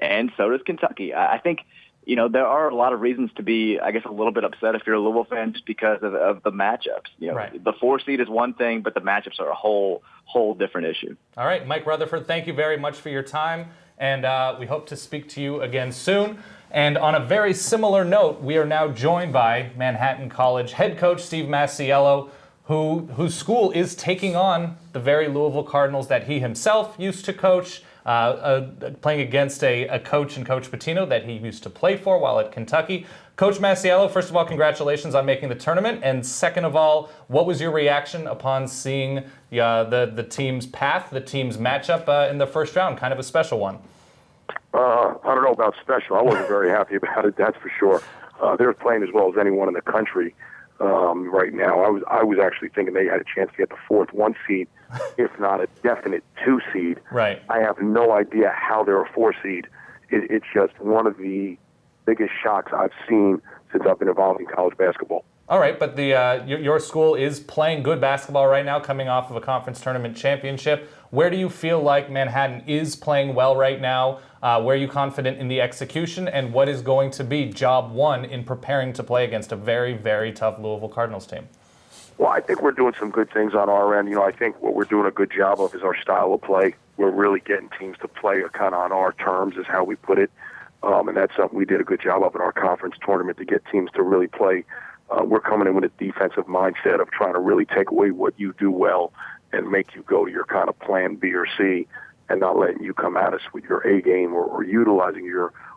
[SPEAKER 7] and so does Kentucky. I think, there are a lot of reasons to be, a little bit upset if you're a Louisville fan just because of the matchups.
[SPEAKER 1] Right.
[SPEAKER 7] The 4 seed is one thing, but the matchups are a whole different issue.
[SPEAKER 1] All right, Mike Rutherford, thank you very much for your time, and we hope to speak to you again soon. And on a very similar note, we are now joined by Manhattan College head coach Steve Masiello, whose school is taking on the very Louisville Cardinals that he himself used to coach, playing against a coach and Coach Pitino that he used to play for while at Kentucky. Coach Masiello, first of all, congratulations on making the tournament. And second of all, what was your reaction upon seeing the team's path, the team's matchup in the first round, kind of a special one?
[SPEAKER 8] I don't know about special. I wasn't very happy about it, that's for sure. They're playing as well as anyone in the country right now. I was actually thinking they had a chance to get the 4th 1 seed, if not a definite 2 seed.
[SPEAKER 1] Right.
[SPEAKER 8] I have no idea how they're a 4 seed. It's just one of the biggest shocks I've seen since I've been involved in college basketball.
[SPEAKER 1] All right, but your school is playing good basketball right now, coming off of a conference tournament championship. Where do you feel like Manhattan is playing well right now? Where are you confident in the execution? And what is going to be job one in preparing to play against a very, very tough Louisville Cardinals team?
[SPEAKER 8] Well, I think we're doing some good things on our end. I think what we're doing a good job of is our style of play. We're really getting teams to play kind of on our terms is how we put it. And that's something we did a good job of in our conference tournament to get teams to really play. We're coming in with a defensive mindset of trying to really take away what you do well and make you go to your kind of plan B or C and not letting you come at us with your A game or utilizing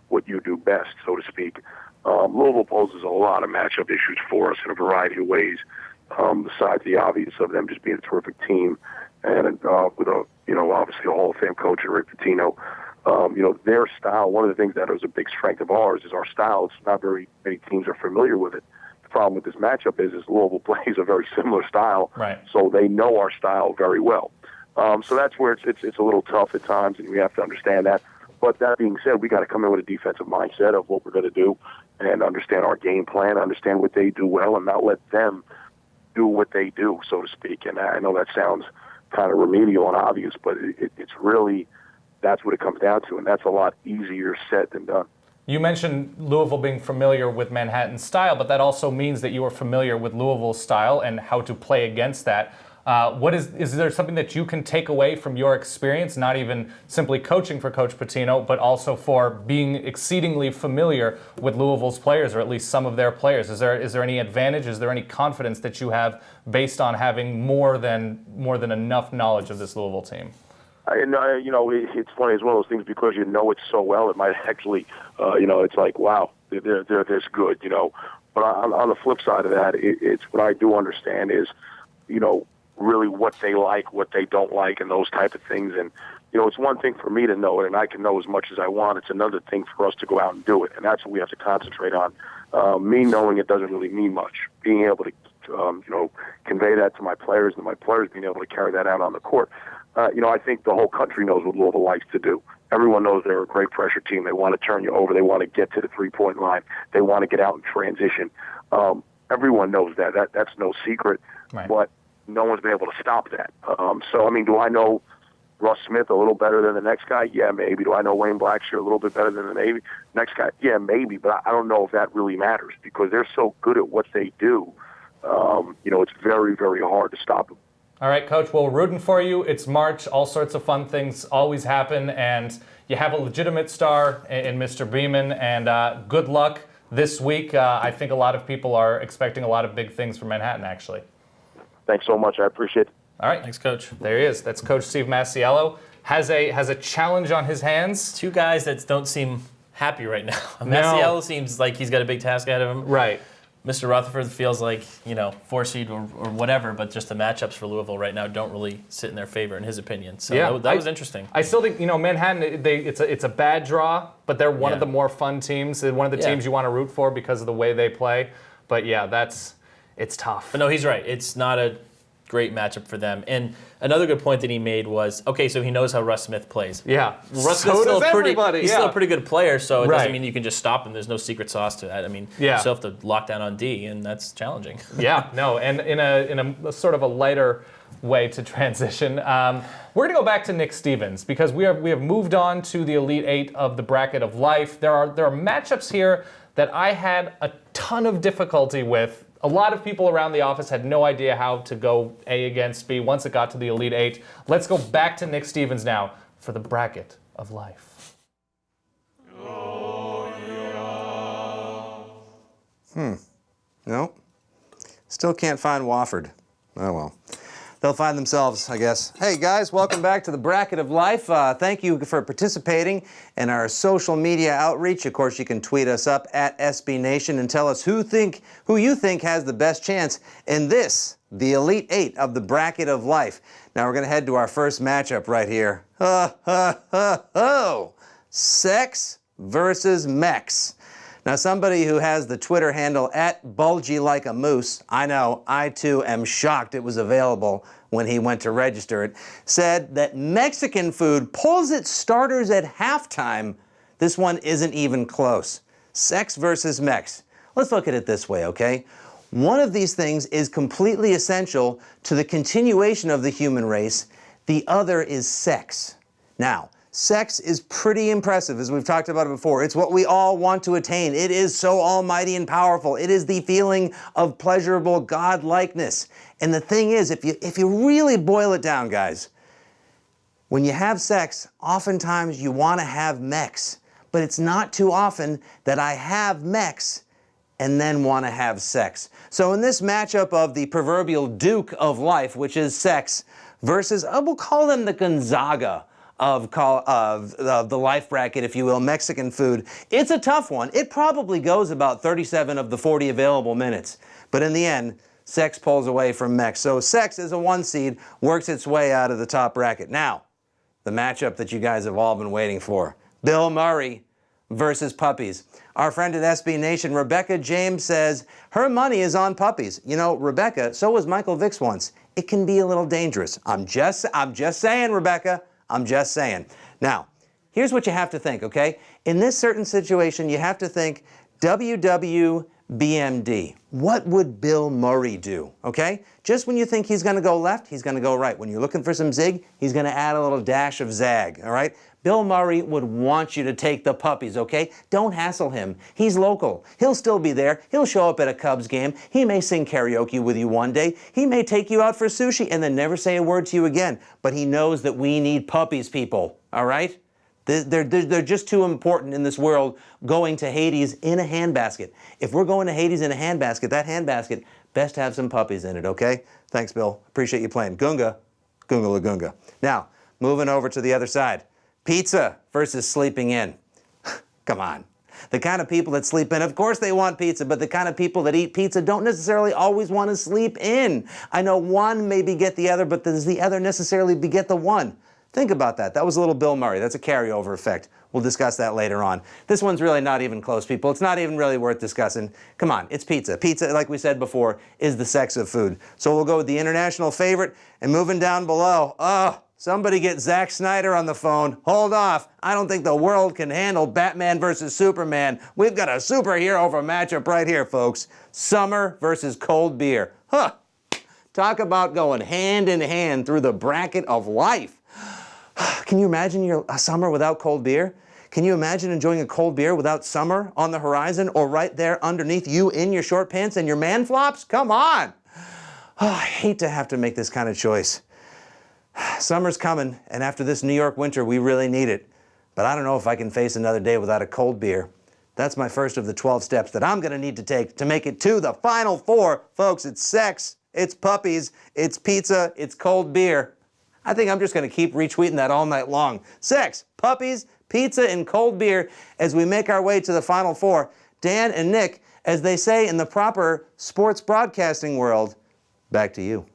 [SPEAKER 8] what you do best, so to speak. Louisville poses a lot of matchup issues for us in a variety of ways, besides the obvious of them just being a terrific team and with obviously a Hall of Fame coach in Rick Pitino. Their style, one of the things that is a big strength of ours is our style. It's not very many teams are familiar with it. The problem with this matchup is Louisville plays a very similar style,
[SPEAKER 1] right.
[SPEAKER 8] So they know our style very well. So that's where it's a little tough at times, and we have to understand that. But that being said, we got to come in with a defensive mindset of what we're going to do and understand our game plan, understand what they do well, and not let them do what they do, so to speak. And I know that sounds kind of remedial and obvious, but it's really that's what it comes down to, and that's a lot easier said than done.
[SPEAKER 1] You mentioned Louisville being familiar with Manhattan's style, but that also means that you are familiar with Louisville's style and how to play against that. Is there something that you can take away from your experience, not even simply coaching for Coach Pitino, but also for being exceedingly familiar with Louisville's players, or at least some of their players? Is there any advantage? Is there any confidence that you have based on having more than enough knowledge of this Louisville team?
[SPEAKER 8] It's funny. It's one of those things because you know it so well. It might actually, it's like, wow, they're this good, But on the flip side of that, it's what I do understand is, really what they like, what they don't like, and those type of things. And, it's one thing for me to know it, and I can know as much as I want. It's another thing for us to go out and do it, and that's what we have to concentrate on. Me knowing it doesn't really mean much. Being able to, convey that to my players, and my players being able to carry that out on the court. I think the whole country knows what Louisville likes to do. Everyone knows they're a great pressure team. They want to turn you over. They want to get to the three-point line. They want to get out in transition. Everyone knows that. That's no secret.
[SPEAKER 1] Right.
[SPEAKER 8] But no one's been able to stop that. Do I know Russ Smith a little better than the next guy? Yeah, maybe. Do I know Wayne Blackshear a little bit better than the next guy? Yeah, maybe. But I don't know if that really matters because they're so good at what they do. It's very, very hard to stop them.
[SPEAKER 1] All right, Coach, well, we're rooting for you. It's March. All sorts of fun things always happen, and you have a legitimate star in Mr. Beeman, and good luck this week. I think a lot of people are expecting a lot of big things from Manhattan, actually.
[SPEAKER 8] Thanks so much. I appreciate it.
[SPEAKER 1] All right.
[SPEAKER 2] Thanks, Coach.
[SPEAKER 1] There he is. That's Coach Steve Masiello. Has a challenge on his hands.
[SPEAKER 2] Two guys that don't seem happy right now.
[SPEAKER 1] No.
[SPEAKER 2] Masiello seems like he's got a big task ahead of him.
[SPEAKER 1] Right.
[SPEAKER 2] Mr. Rutherford feels like, 4 seed or whatever, but just the matchups for Louisville right now don't really sit in their favor, in his opinion. So
[SPEAKER 1] yeah,
[SPEAKER 2] that was interesting.
[SPEAKER 1] I still think, Manhattan, it's a bad draw, but they're one of the more fun teams. They're one of the teams you want to root for because of the way they play. But yeah, it's tough.
[SPEAKER 2] But no, he's right. It's not a great matchup for them. And another good point that he made was, okay, so he knows how Russ Smith plays.
[SPEAKER 1] Yeah.
[SPEAKER 2] Russ
[SPEAKER 1] so
[SPEAKER 2] Smith's
[SPEAKER 1] does everybody.
[SPEAKER 2] He's still a pretty good player, so it
[SPEAKER 1] Right.
[SPEAKER 2] doesn't mean you can just stop him. There's no secret sauce to that. I mean, you still have to lock down on D, and that's challenging.
[SPEAKER 1] Yeah, no, and in a sort of a lighter way to transition, we're going to go back to Nick Stevens because we have moved on to the Elite Eight of the bracket of life. There are matchups here that I had a ton of difficulty with. A lot of people around the office had no idea how to go A against B once it got to the Elite Eight. Let's go back to Nick Stevens now for the bracket of life.
[SPEAKER 5] No. Still can't find Wofford. Oh, well. They'll find themselves, I guess. Hey, guys, welcome back to the Bracket of Life. Thank you for participating in our social media outreach. Of course, you can tweet us up at SB Nation and tell us who you think has the best chance in this, the Elite Eight of the Bracket of Life. Now, we're going to head to our first matchup right here. Sex versus Mex. Now, somebody who has the Twitter handle at Bulgy Like a Moose, I know, I too am shocked it was available when he went to register it, said that Mexican food pulls its starters at halftime. This one isn't even close. Sex versus Mex. Let's look at it this way, okay? One of these things is completely essential to the continuation of the human race. The other is sex. Now, sex is pretty impressive, as we've talked about it before. It's what we all want to attain. It is so almighty and powerful. It is the feeling of pleasurable God-likeness. And the thing is, if you really boil it down, guys, when you have sex, oftentimes you want to have mechs. But it's not too often that I have mechs and then want to have sex. So in this matchup of the proverbial Duke of life, which is sex, versus, we'll call them the Gonzaga of the life bracket, if you will, Mexican food, it's a tough one. It probably goes about 37 of the 40 available minutes. But in the end, sex pulls away from mechs. So sex as a 1 seed works its way out of the top bracket. Now, the matchup that you guys have all been waiting for. Bill Murray versus puppies. Our friend at SB Nation, Rebecca James, says her money is on puppies. You know, Rebecca, so was Michael Vick's once. It can be a little dangerous. I'm just saying, Rebecca. I'm just saying. Now, here's what you have to think, okay? In this certain situation, you have to think WWBMD. What would Bill Murray do, okay? Just when you think he's going to go left, he's going to go right. When you're looking for some zig, he's going to add a little dash of zag, all right? Bill Murray would want you to take the puppies, okay? Don't hassle him. He's local. He'll still be there. He'll show up at a Cubs game. He may sing karaoke with you one day. He may take you out for sushi and then never say a word to you again. But he knows that we need puppies, people, all right? They're just too important in this world going to Hades in a handbasket. If we're going to Hades in a handbasket, that handbasket best have some puppies in it, okay? Thanks, Bill. Appreciate you playing. Gunga, Gunga La Gunga. Now, moving over to the other side. Pizza versus sleeping in. Come on. The kind of people that sleep in, of course they want pizza, but the kind of people that eat pizza don't necessarily always want to sleep in. I know one may beget the other, but does the other necessarily beget the one? Think about that. That was a little Bill Murray. That's a carryover effect. We'll discuss that later on. This one's really not even close, people. It's not even really worth discussing. Come on, it's pizza. Pizza, like we said before, is the sex of food. So we'll go with the international favorite, and moving down below, somebody get Zack Snyder on the phone. Hold off. I don't think the world can handle Batman versus Superman. We've got a superhero for matchup right here, folks. Summer versus cold beer. Huh. Talk about going hand in hand through the bracket of life. Can you imagine a summer without cold beer? Can you imagine enjoying a cold beer without summer on the horizon or right there underneath you in your short pants and your man flops? Come on. I hate to have to make this kind of choice. Summer's coming, and after this New York winter, we really need it. But I don't know if I can face another day without a cold beer. That's my first of the 12 steps that I'm going to need to take to make it to the Final Four. Folks, it's sex, it's puppies, it's pizza, it's cold beer. I think I'm just going to keep retweeting that all night long. Sex, puppies, pizza, and cold beer as we make our way to the Final Four. Dan and Nick, as they say in the proper sports broadcasting world, back to you.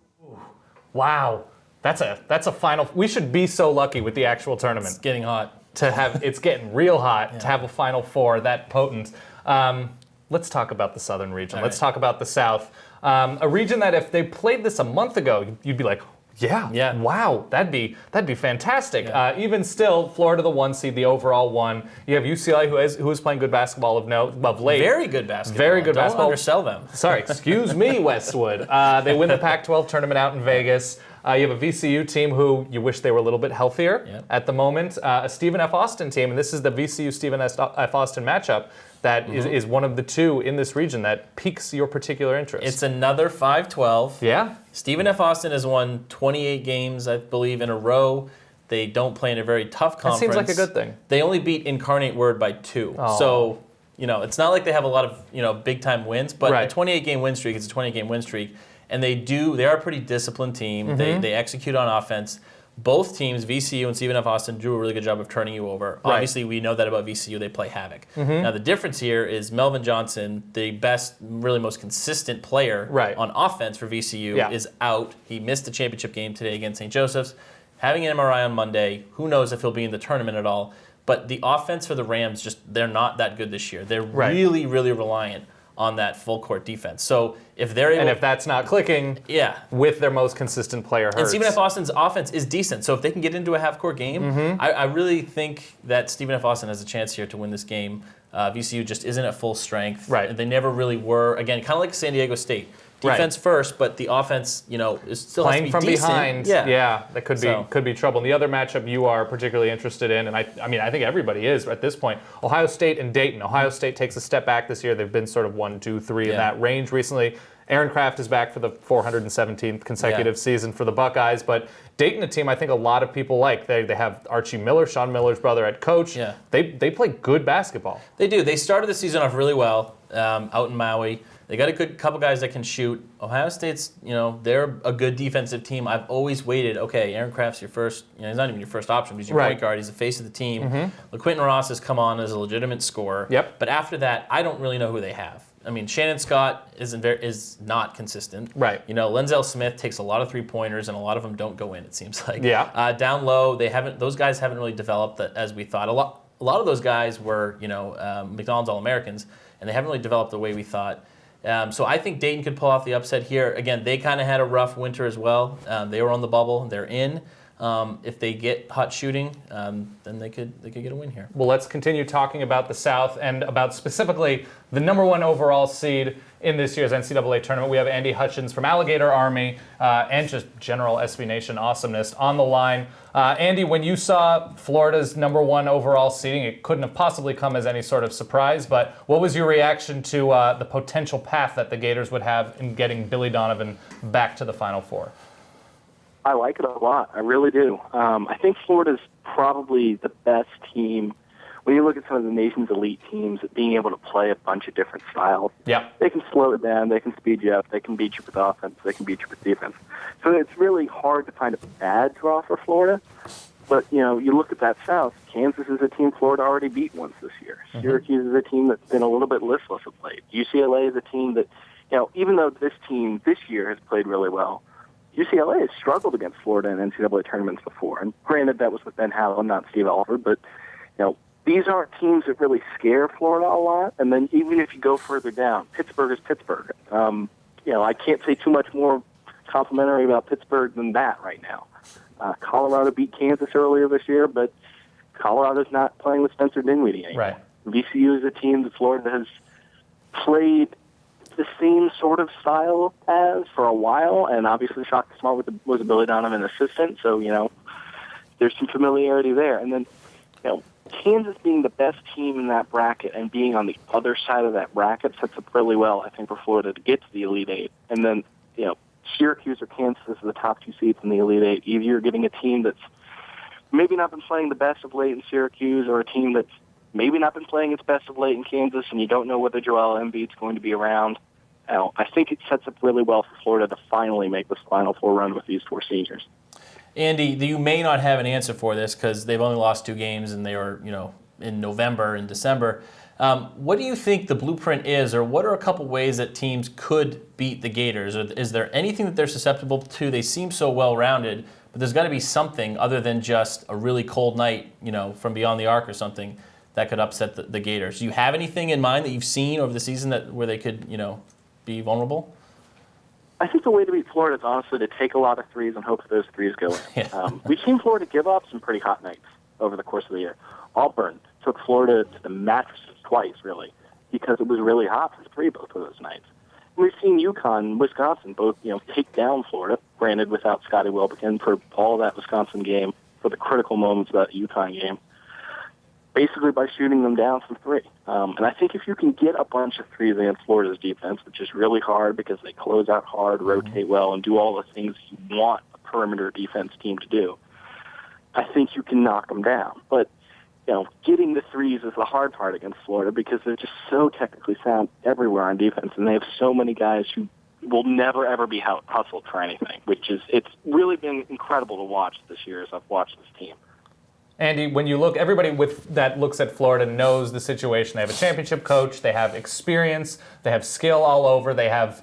[SPEAKER 1] Wow. That's a final. We should be so lucky with the actual tournament.
[SPEAKER 2] It's getting hot.
[SPEAKER 1] It's getting real hot to have a Final Four that potent. Let's talk about the Southern region. Let's talk about the South. A region that if they played this a month ago, you'd be like, yeah, wow, that'd be fantastic.
[SPEAKER 2] Yeah.
[SPEAKER 1] Even still, Florida the 1 seed, the overall 1. You have UCLA who is playing good basketball of late.
[SPEAKER 2] Very good basketball.
[SPEAKER 1] Very good
[SPEAKER 2] Don't
[SPEAKER 1] basketball.
[SPEAKER 2] undersell them.
[SPEAKER 1] Sorry, excuse me, Westwood. They win the Pac-12 tournament out in Vegas. You have a VCU team who you wish they were a little bit healthier at the moment. A Stephen F. Austin team, and this is the VCU-Stephen F. Austin matchup that is one of the two in this region that piques your particular interest.
[SPEAKER 2] It's another 5-12.
[SPEAKER 1] Yeah.
[SPEAKER 2] Stephen F. Austin has won 28 games, I believe, in a row. They don't play in a very tough conference.
[SPEAKER 1] That seems like a good thing.
[SPEAKER 2] They only beat Incarnate Word by 2.
[SPEAKER 1] Oh.
[SPEAKER 2] So, it's not like they have a lot of, big-time wins, but
[SPEAKER 1] Right.
[SPEAKER 2] a 28-game win streak is a 28-game win streak. And they are a pretty disciplined team. They execute on offense. Both teams, VCU and Stephen F. Austin, do a really good job of turning you over.
[SPEAKER 1] Right.
[SPEAKER 2] Obviously, we know that about VCU. They play havoc. Now, the difference here is Melvin Johnson, the best, really most consistent player on offense for VCU, is out. He missed the championship game today against St. Joseph's. Having an MRI on Monday, who knows if he'll be in the tournament at all. But the offense for the Rams, they're not that good this year. They're really, really reliant on that full court defense. So if they're able,
[SPEAKER 1] and if that's not clicking, with their most consistent player hurts.
[SPEAKER 2] And Stephen F. Austin's offense is decent. So if they can get into a half-court game, I really think that Stephen F. Austin has a chance here to win this game. VCU just isn't at full strength.
[SPEAKER 1] Right.
[SPEAKER 2] They never really were. Again, kind of like San Diego State. Defense first, but the offense, is still
[SPEAKER 1] playing
[SPEAKER 2] has to be
[SPEAKER 1] from
[SPEAKER 2] decent.
[SPEAKER 1] behind.
[SPEAKER 2] Yeah,
[SPEAKER 1] that could be trouble. And the other matchup you are particularly interested in, and I think everybody is at this point, Ohio State and Dayton. Ohio State takes a step back this year. They've been sort of 1, 2, 3 in that range recently. Aaron Kraft is back for the 417th consecutive season for the Buckeyes, but Dayton, a team I think a lot of people like. They have Archie Miller, Sean Miller's brother, at coach.
[SPEAKER 2] Yeah.
[SPEAKER 1] They play good basketball.
[SPEAKER 2] They do. They started the season off really well out in Maui. They got a good couple guys that can shoot. Ohio State's, they're a good defensive team. I've always waited, okay, Aaron Kraft's your first, he's not even your first option. He's your point guard. He's the face of the team. LaQuinton Ross has come on as a legitimate scorer.
[SPEAKER 1] Yep.
[SPEAKER 2] But after that, I don't really know who they have. Shannon Scott is not consistent.
[SPEAKER 1] Right.
[SPEAKER 2] Lenzel Smith takes a lot of three-pointers, and a lot of them don't go in, it seems like.
[SPEAKER 1] Yeah.
[SPEAKER 2] Down low, those guys haven't really developed as we thought. A lot of those guys were, McDonald's All-Americans, and they haven't really developed the way we thought. So I think Dayton could pull off the upset here. Again, they kind of had a rough winter as well. They were on the bubble. They're in. If they get hot shooting, then they could get a win here.
[SPEAKER 1] Well, let's continue talking about the South and about specifically the #1 overall seed in this year's NCAA tournament. We have Andy Hutchins from Alligator Army and just general SB Nation awesomeness on the line. Andy, when you saw Florida's #1 overall seeding, it couldn't have possibly come as any sort of surprise, but what was your reaction to the potential path that the Gators would have in getting Billy Donovan back to the Final Four?
[SPEAKER 9] I like it a lot. I really do. I think Florida's probably the best team. When you look at some of the nation's elite teams, being able to play a bunch of different styles.
[SPEAKER 1] Yeah.
[SPEAKER 9] They can slow it down. They can speed you up. They can beat you with offense. They can beat you with defense. So it's really hard to find a bad draw for Florida. But, you look at that South. Kansas is a team Florida already beat once this year. Syracuse is a team that's been a little bit listless of late. UCLA is a team that, even though this team this year has played really well, UCLA has struggled against Florida in NCAA tournaments before. And granted, that was with Ben Howland, not Steve Alford. But, these aren't teams that really scare Florida a lot. And then even if you go further down, Pittsburgh is Pittsburgh. I can't say too much more complimentary about Pittsburgh than that right now. Colorado beat Kansas earlier this year, but Colorado's not playing with Spencer Dinwiddie anymore.
[SPEAKER 1] Right.
[SPEAKER 9] VCU is a team that Florida has played the same sort of style as for a while, and obviously Shaka Smart was a Billy Donovan assistant, so, there's some familiarity there. And then, Kansas being the best team in that bracket and being on the other side of that bracket sets up really well, I think, for Florida to get to the Elite Eight. And then, Syracuse or Kansas is the top 2 seeds in the Elite Eight. Either you're getting a team that's maybe not been playing the best of late in Syracuse, or a team that's maybe not been playing its best of late in Kansas, and you don't know whether Joel Embiid's going to be around. I think it sets up really well for Florida to finally make this Final Four run with these 4 seniors.
[SPEAKER 2] Andy, you may not have an answer for this because they've only lost 2 games and they were, in November and December. What do you think the blueprint is, or what are a couple ways that teams could beat the Gators? Or is there anything that they're susceptible to? They seem so well-rounded, but there's got to be something other than just a really cold night, from beyond the arc or something that could upset the Gators. Do you have anything in mind that you've seen over the season where they could, be vulnerable?
[SPEAKER 9] I think the way to beat Florida is honestly to take a lot of threes and hope that those threes go in.
[SPEAKER 2] Yeah.
[SPEAKER 9] We've seen Florida give up some pretty hot nights over the course of the year. Auburn took Florida to the mattresses twice, really, because it was really hot for 3 both of those nights. And we've seen UConn and Wisconsin both, take down Florida, granted without Scotty Wilbekin for all of that Wisconsin game, for the critical moments of that UConn game, basically by shooting them down from 3. And I think if you can get a bunch of threes against Florida's defense, which is really hard because they close out hard, rotate well, and do all the things you want a perimeter defense team to do, I think you can knock them down. But, getting the threes is the hard part against Florida because they're just so technically sound everywhere on defense, and they have so many guys who will never, ever be hustled for anything, it's really been incredible to watch this year as I've watched this team.
[SPEAKER 1] Andy, when you look, everybody that looks at Florida knows the situation. They have a championship coach. They have experience. They have skill all over. They have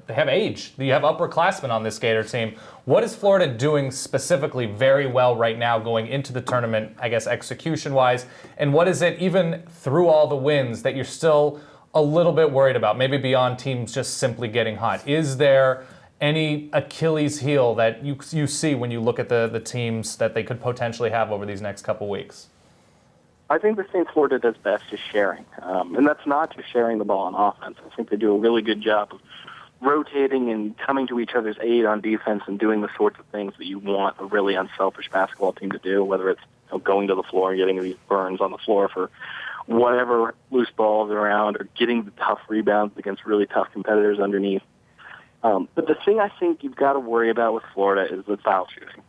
[SPEAKER 1] age. You have upperclassmen on this Gator team. What is Florida doing specifically very well right now going into the tournament, I guess, execution-wise? And what is it, even through all the wins, that you're still a little bit worried about, maybe beyond teams just simply getting hot? Is there any Achilles heel that you see when you look at the teams that they could potentially have over these next couple weeks?
[SPEAKER 9] I think the thing Florida does best is sharing. And that's not just sharing the ball on offense. I think they do a really good job of rotating and coming to each other's aid on defense and doing the sorts of things that you want a really unselfish basketball team to do, whether it's going to the floor and getting these burns on the floor for whatever loose balls around or getting the tough rebounds against really tough competitors underneath. But the thing I think you've got to worry about with Florida is the foul shooting.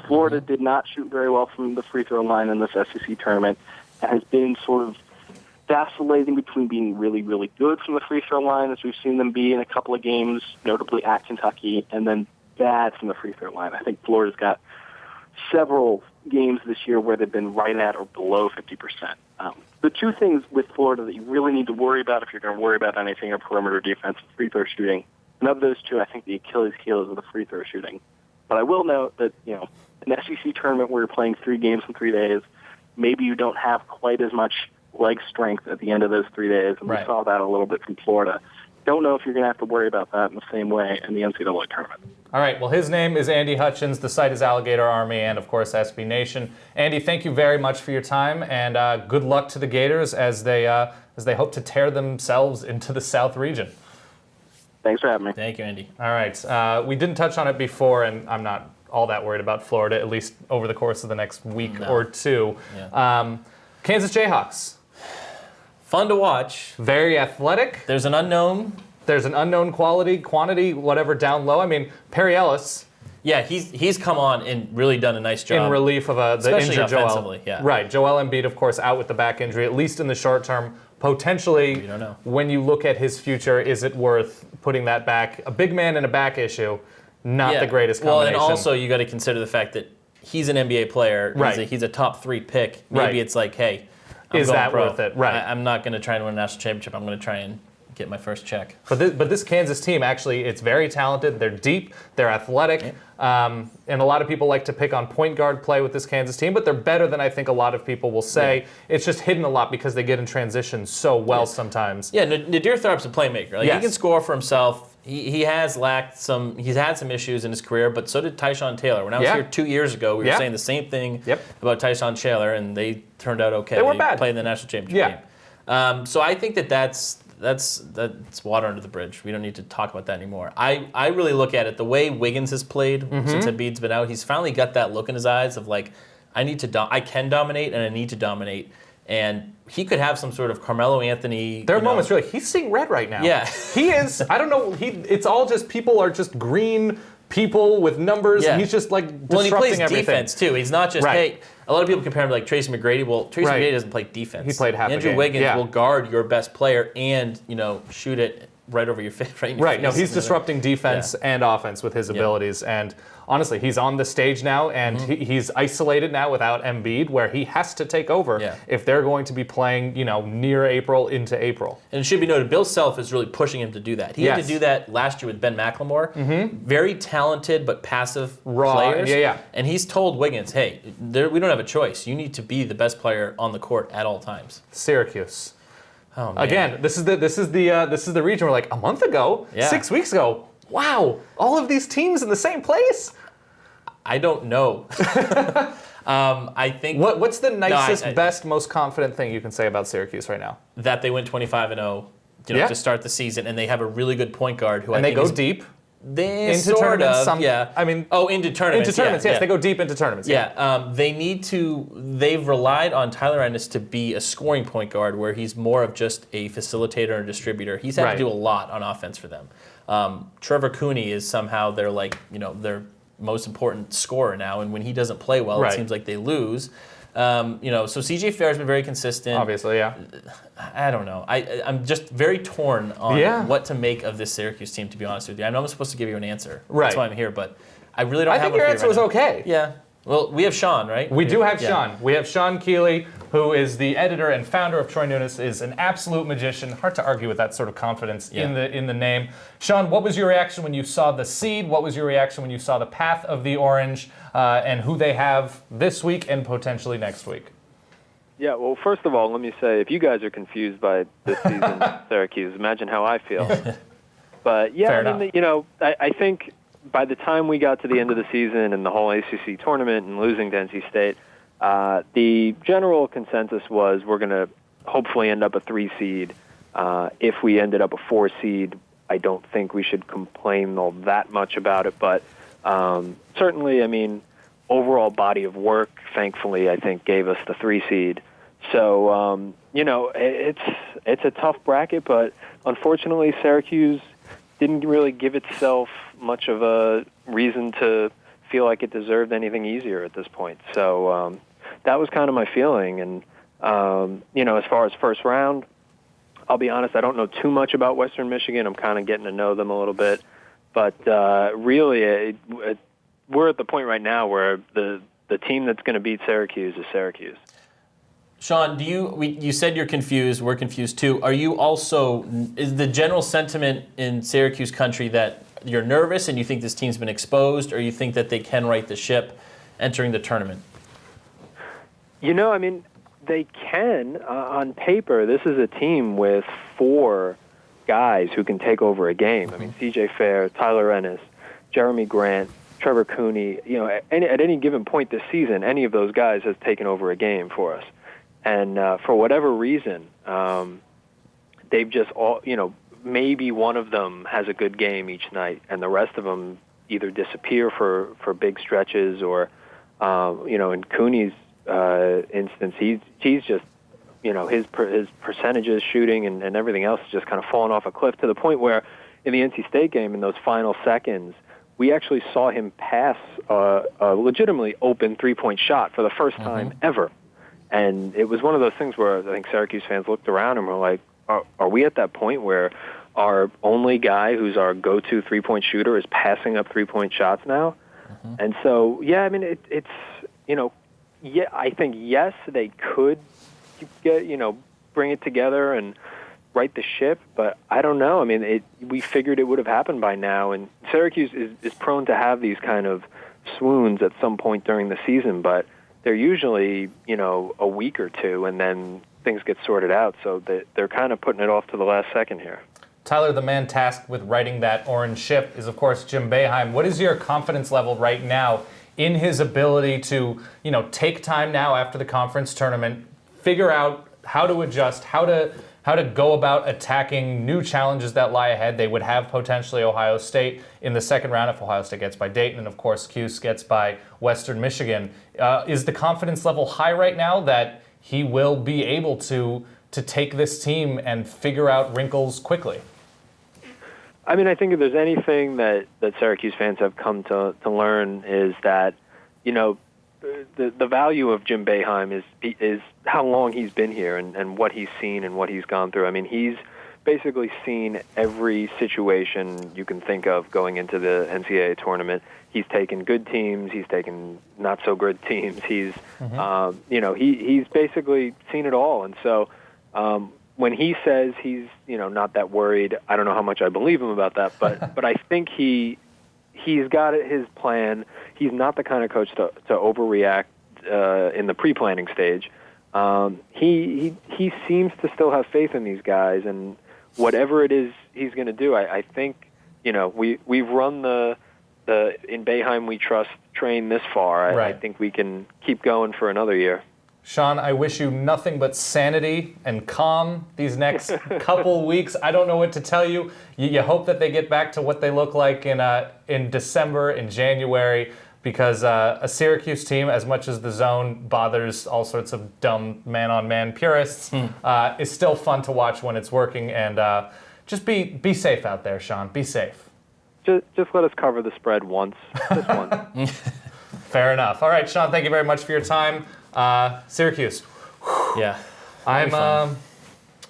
[SPEAKER 9] Florida did not shoot very well from the free throw line in this SEC tournament. It has been sort of vacillating between being really, really good from the free throw line, as we've seen them be in a couple of games, notably at Kentucky, and then bad from the free throw line. I think Florida's got several games this year where they've been right at or below 50%. The two things with Florida that you really need to worry about if you're going to worry about anything are perimeter defense and free throw shooting. And of those two, I think the Achilles heel is the free throw shooting. But I will note that, an SEC tournament where you're playing 3 games in 3 days, maybe you don't have quite as much leg strength at the end of those 3 days. And we saw that a little bit from Florida. Don't know if you're going to have to worry about that in the same way in the NCAA tournament.
[SPEAKER 1] All right, well, his name is Andy Hutchins. The site is Alligator Army and, of course, SB Nation. Andy, thank you very much for your time, and good luck to the Gators as they hope to tear themselves into the South region.
[SPEAKER 9] Thanks for having me.
[SPEAKER 2] Thank you, Andy.
[SPEAKER 1] All right, we didn't touch on it before, and I'm not all that worried about Florida, at least over the course of the next week or two.
[SPEAKER 2] Yeah.
[SPEAKER 1] Kansas Jayhawks.
[SPEAKER 2] Fun to watch.
[SPEAKER 1] Very athletic.
[SPEAKER 2] There's an unknown.
[SPEAKER 1] There's an unknown quantity, whatever, down low. I mean, Perry Ellis.
[SPEAKER 2] Yeah, he's come on and really done a nice job.
[SPEAKER 1] In relief of the injured Joel.
[SPEAKER 2] Yeah.
[SPEAKER 1] Right, Joel Embiid, of course, out with the back injury, at least in the short term. Potentially,
[SPEAKER 2] you don't know.
[SPEAKER 1] When you look at his future, is it worth putting that back? A big man in a back issue, not the greatest combination.
[SPEAKER 2] Well, and also you got to consider the fact that he's an NBA player.
[SPEAKER 1] Right.
[SPEAKER 2] He's a top 3 pick. Maybe it's like, hey,
[SPEAKER 1] is that worth it? Right.
[SPEAKER 2] I'm not going to try and win a national championship. I'm going to try and get my first check.
[SPEAKER 1] But this Kansas team, actually, it's very talented. They're deep. They're athletic. And a lot of people like to pick on point guard play with this Kansas team, but they're better than I think a lot of people will say. Yeah. It's just hidden a lot because they get in transition so well sometimes.
[SPEAKER 2] Yeah, Nadir Tharp's a playmaker. He can score for himself. He has lacked some. He's had some issues in his career, but so did Tyshawn Taylor. When I was here 2 years ago, we were saying the same thing about Tyshawn Taylor, and they turned out okay.
[SPEAKER 1] They weren't bad.
[SPEAKER 2] Played in the national championship game. So I think that's water under the bridge. We don't need to talk about that anymore. I really look at it the way Wiggins has played since Embiid's been out. He's finally got that look in his eyes of like, I can dominate and I need to dominate. And he could have some sort of Carmelo Anthony.
[SPEAKER 1] There are moments really. He's seeing red right now.
[SPEAKER 2] Yeah,
[SPEAKER 1] he is. I don't know. It's all just people are just green people with numbers. And he's just like disrupting
[SPEAKER 2] he plays
[SPEAKER 1] everything.
[SPEAKER 2] Defense too. He's not just hey. A lot of people compare him to like Tracy McGrady. Well, Tracy McGrady doesn't play defense.
[SPEAKER 1] He played half a game.
[SPEAKER 2] Andrew Wiggins will guard your best player and shoot it right over your face. Right.
[SPEAKER 1] No, he's disrupting defense and offense with his abilities. And honestly, he's on the stage now, and he's isolated now without Embiid, where he has to take over if they're going to be playing, near April into April.
[SPEAKER 2] And it should be noted, Bill Self is really pushing him to do that. He had to do that last year with Ben McLemore. Very talented but passive players. And he's told Wiggins, hey, we don't have a choice. You need to be the best player on the court at all times.
[SPEAKER 1] Syracuse.
[SPEAKER 2] Oh, man.
[SPEAKER 1] Again, this is the region where like a month ago, 6 weeks ago, wow, all of these teams in the same place?
[SPEAKER 2] I don't know. I think
[SPEAKER 1] what's the nicest, best, most confident thing you can say about Syracuse right now?
[SPEAKER 2] That they went 25-0, to start the season, and they have a really good point guard who
[SPEAKER 1] they go deep.
[SPEAKER 2] Into tournaments, into tournaments.
[SPEAKER 1] Into tournaments, yes. They go deep into tournaments.
[SPEAKER 2] They've relied on Tyler Ennis to be a scoring point guard where he's more of just a facilitator and distributor. He's had to do a lot on offense for them. Trevor Cooney is somehow their most important scorer now, and when he doesn't play well, it seems like they lose. So CJ Fair's been very consistent.
[SPEAKER 1] Obviously, yeah.
[SPEAKER 2] I don't know. I'm just very torn on what to make of this Syracuse team, to be honest with you. I know I'm supposed to give you an answer.
[SPEAKER 1] Right.
[SPEAKER 2] That's why I'm here, but I really don't have
[SPEAKER 1] one. I think your answer was okay.
[SPEAKER 2] Yeah. Well, we have Sean, right?
[SPEAKER 1] We do have Sean. We have Sean Keeley, who is the editor and founder of Troy Nunes, is an absolute magician. Hard to argue with that sort of confidence in the name. Sean, what was your reaction when you saw the seed? What was your reaction when you saw the path of the Orange and who they have this week and potentially next week?
[SPEAKER 10] Yeah, well, first of all, let me say, if you guys are confused by this season, Syracuse, imagine how I feel. But yeah, I think by the time we got to the end of the season and the whole ACC tournament and losing to NC State, The general consensus was we're going to hopefully end up a 3 seed. If we ended up a 4 seed, I don't think we should complain all that much about it. But certainly, I mean, overall body of work, thankfully, I think gave us the 3 seed. So, you know, it's a tough bracket, but unfortunately Syracuse didn't really give itself much of a reason to feel like it deserved anything easier at this point. So that was kind of my feeling. And, you know, as far as first round, I'll be honest, I don't know too much about Western Michigan. I'm kind of getting to know them a little bit. But really, we're at the point right now where the team that's going to beat Syracuse is Syracuse.
[SPEAKER 2] Sean, you said you're confused. We're confused too. Are you also, is the general sentiment in Syracuse country that you're nervous and you think this team's been exposed, or you think that they can right the ship entering the tournament?
[SPEAKER 10] You know, I mean, they can. On paper, this is a team with 4 guys who can take over a game. I mean, C.J. Fair, Tyler Ennis, Jeremy Grant, Trevor Cooney. You know, at any given point this season, any of those guys has taken over a game for us. And for whatever reason, they've just all, you know, maybe one of them has a good game each night, and the rest of them either disappear for big stretches or, you know, in Cooney's instance, he's just, you know, his percentages shooting and everything else is just kind of falling off a cliff to the point where in the NC State game, in those final seconds, we actually saw him pass a legitimately open 3-point shot for the first time ever. And it was one of those things where I think Syracuse fans looked around and were like, are we at that point where our only guy who's our go-to 3-point shooter is passing up 3-point shots now? And so, yeah, I mean, it's, you know, yeah, I think, yes, they could get, you know, bring it together and right the ship, but I don't know. I mean, we figured it would have happened by now, and Syracuse is prone to have these kind of swoons at some point during the season, but they're usually, you know, a week or two, and then things get sorted out. So they're kind of putting it off to the last second here.
[SPEAKER 1] Tyler, the man tasked with righting that orange ship is, of course, Jim Boeheim. What is your confidence level right now in his ability to, you know, take time now after the conference tournament, figure out how to adjust, how to go about attacking new challenges that lie ahead? They would have potentially Ohio State in the second round if Ohio State gets by Dayton, and of course Cuse gets by Western Michigan. Is the confidence level high right now that he will be able to take this team and figure out wrinkles quickly?
[SPEAKER 10] I mean, I think if there's anything that Syracuse fans have come to learn is that, you know, the value of Jim Boeheim is how long he's been here and what he's seen and what he's gone through. I mean, he's basically seen every situation you can think of going into the NCAA tournament. He's taken good teams. He's taken not so good teams. He's, you know, he's basically seen it all. And so when he says he's, you know, not that worried, I don't know how much I believe him about that, but I think he's got his plan. He's not the kind of coach to overreact in the pre-planning stage. He seems to still have faith in these guys, and whatever it is he's going to do, I think, you know, we've run the in Boeheim we trust train this far. I think we can keep going for another year.
[SPEAKER 1] Sean, I wish you nothing but sanity and calm these next couple weeks. I don't know what to tell you. You hope that they get back to what they look like in December, in January, because a Syracuse team, as much as the zone bothers all sorts of dumb man-on-man purists, is still fun to watch when it's working. And just be safe out there, Sean. Be safe.
[SPEAKER 10] Just let us cover the spread once. Just once.
[SPEAKER 1] Fair enough. All right, Sean, thank you very much for your time. Syracuse.
[SPEAKER 2] Yeah.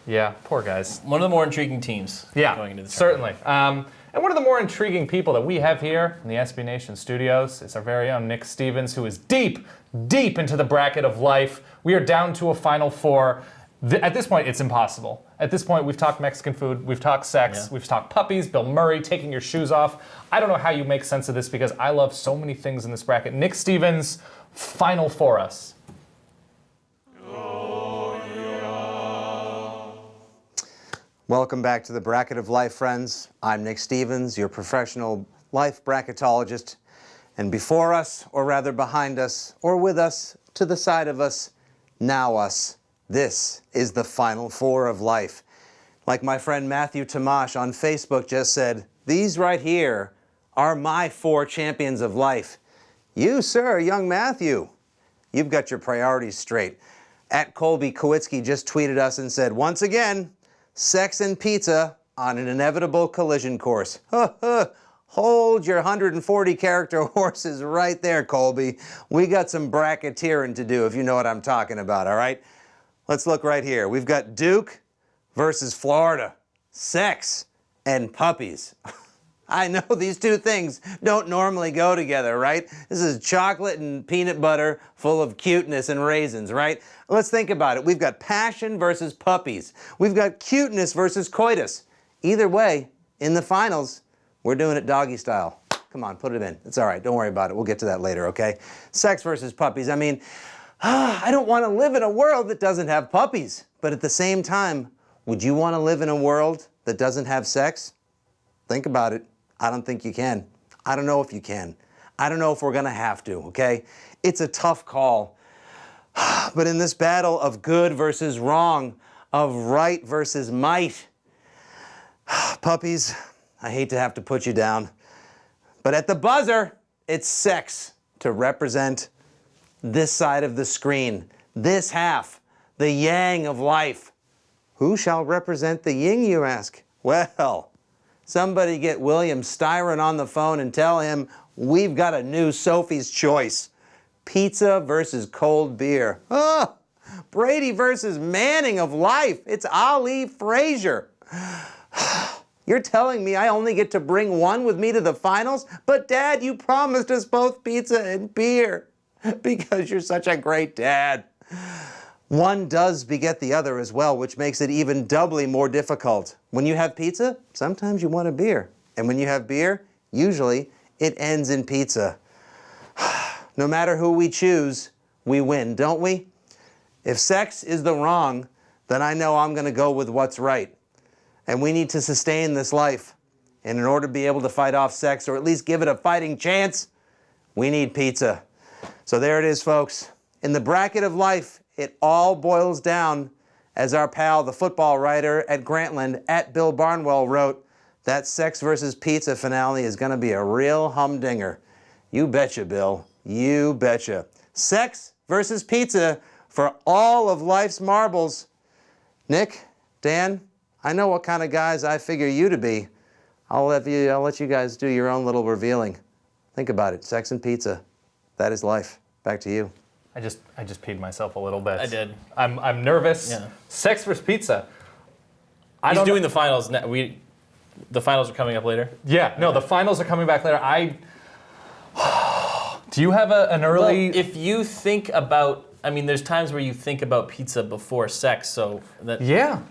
[SPEAKER 1] Yeah, poor guys.
[SPEAKER 2] One of the more intriguing teams.
[SPEAKER 1] Yeah,
[SPEAKER 2] going into the
[SPEAKER 1] certainly. And one of the more intriguing people that we have here in the SB Nation studios is our very own Nick Stevens, who is deep into the bracket of life. We are down to a Final Four. At this point, it's impossible. At this point, we've talked Mexican food, we've talked sex, we've talked puppies, Bill Murray, taking your shoes off. I don't know how you make sense of this because I love so many things in this bracket. Nick Stevens, Final Four us.
[SPEAKER 5] Welcome back to the Bracket of Life, friends. I'm Nick Stevens, your professional life bracketologist. And before us, or rather behind us, or with us, to the side of us, now us. This is the Final Four of life. Like my friend Matthew Tamash on Facebook just said, these right here are my 4 champions of life. You, sir, young Matthew, you've got your priorities straight. At Colby Kowitsky just tweeted us and said, once again, sex and pizza on an inevitable collision course. Hold your 140-character horses right there, Colby. We got some bracketeering to do, if you know what I'm talking about, all right? Let's look right here. We've got Duke versus Florida. Sex and puppies. I know these two things don't normally go together, right? This is chocolate and peanut butter full of cuteness and raisins, right? Let's think about it. We've got passion versus puppies. We've got cuteness versus coitus. Either way, in the finals, we're doing it doggy style. Come on, put it in. It's all right. Don't worry about it. We'll get to that later, okay? Sex versus puppies. I mean, I don't want to live in a world that doesn't have puppies. But at the same time, would you want to live in a world that doesn't have sex? Think about it. I don't think you can. I don't know if you can. I don't know if we're going to have to, okay? It's a tough call. But in this battle of good versus wrong, of right versus might, puppies, I hate to have to put you down. But at the buzzer, it's sex to represent this side of the screen, this half, the yang of life. Who shall represent the yin, you ask? Well, somebody get William Styron on the phone and tell him we've got a new Sophie's Choice. Pizza versus cold beer. Oh, Brady versus Manning of life. It's Ali Frazier. You're telling me I only get to bring one with me to the finals? But Dad, you promised us both pizza and beer because you're such a great dad. One does beget the other as well, which makes it even doubly more difficult. When you have pizza, sometimes you want a beer. And when you have beer, usually it ends in pizza. No matter who we choose, we win, don't we? If sex is the wrong, then I know I'm going to go with what's right. And we need to sustain this life. And in order to be able to fight off sex, or at least give it a fighting chance, we need pizza. So there it is, folks. In the bracket of life, it all boils down, as our pal, the football writer at Grantland, at Bill Barnwell, wrote, that sex versus pizza finale is going to be a real humdinger. You betcha, Bill. You betcha. Sex versus pizza for all of life's marbles. Nick, Dan, I know what kind of guys I figure you to be. I'll let you guys do your own little revealing. Think about it. Sex and pizza. That is life. Back to you.
[SPEAKER 1] I just peed myself a little bit.
[SPEAKER 2] I did.
[SPEAKER 1] I'm nervous.
[SPEAKER 2] Yeah.
[SPEAKER 1] Sex versus pizza.
[SPEAKER 2] He's doing the finals. The finals are coming up later.
[SPEAKER 1] Yeah. No, the finals are coming back later. Do you have an early?
[SPEAKER 2] Well, if you think about, I mean, there's times where you think about pizza before sex, so that.
[SPEAKER 1] Yeah.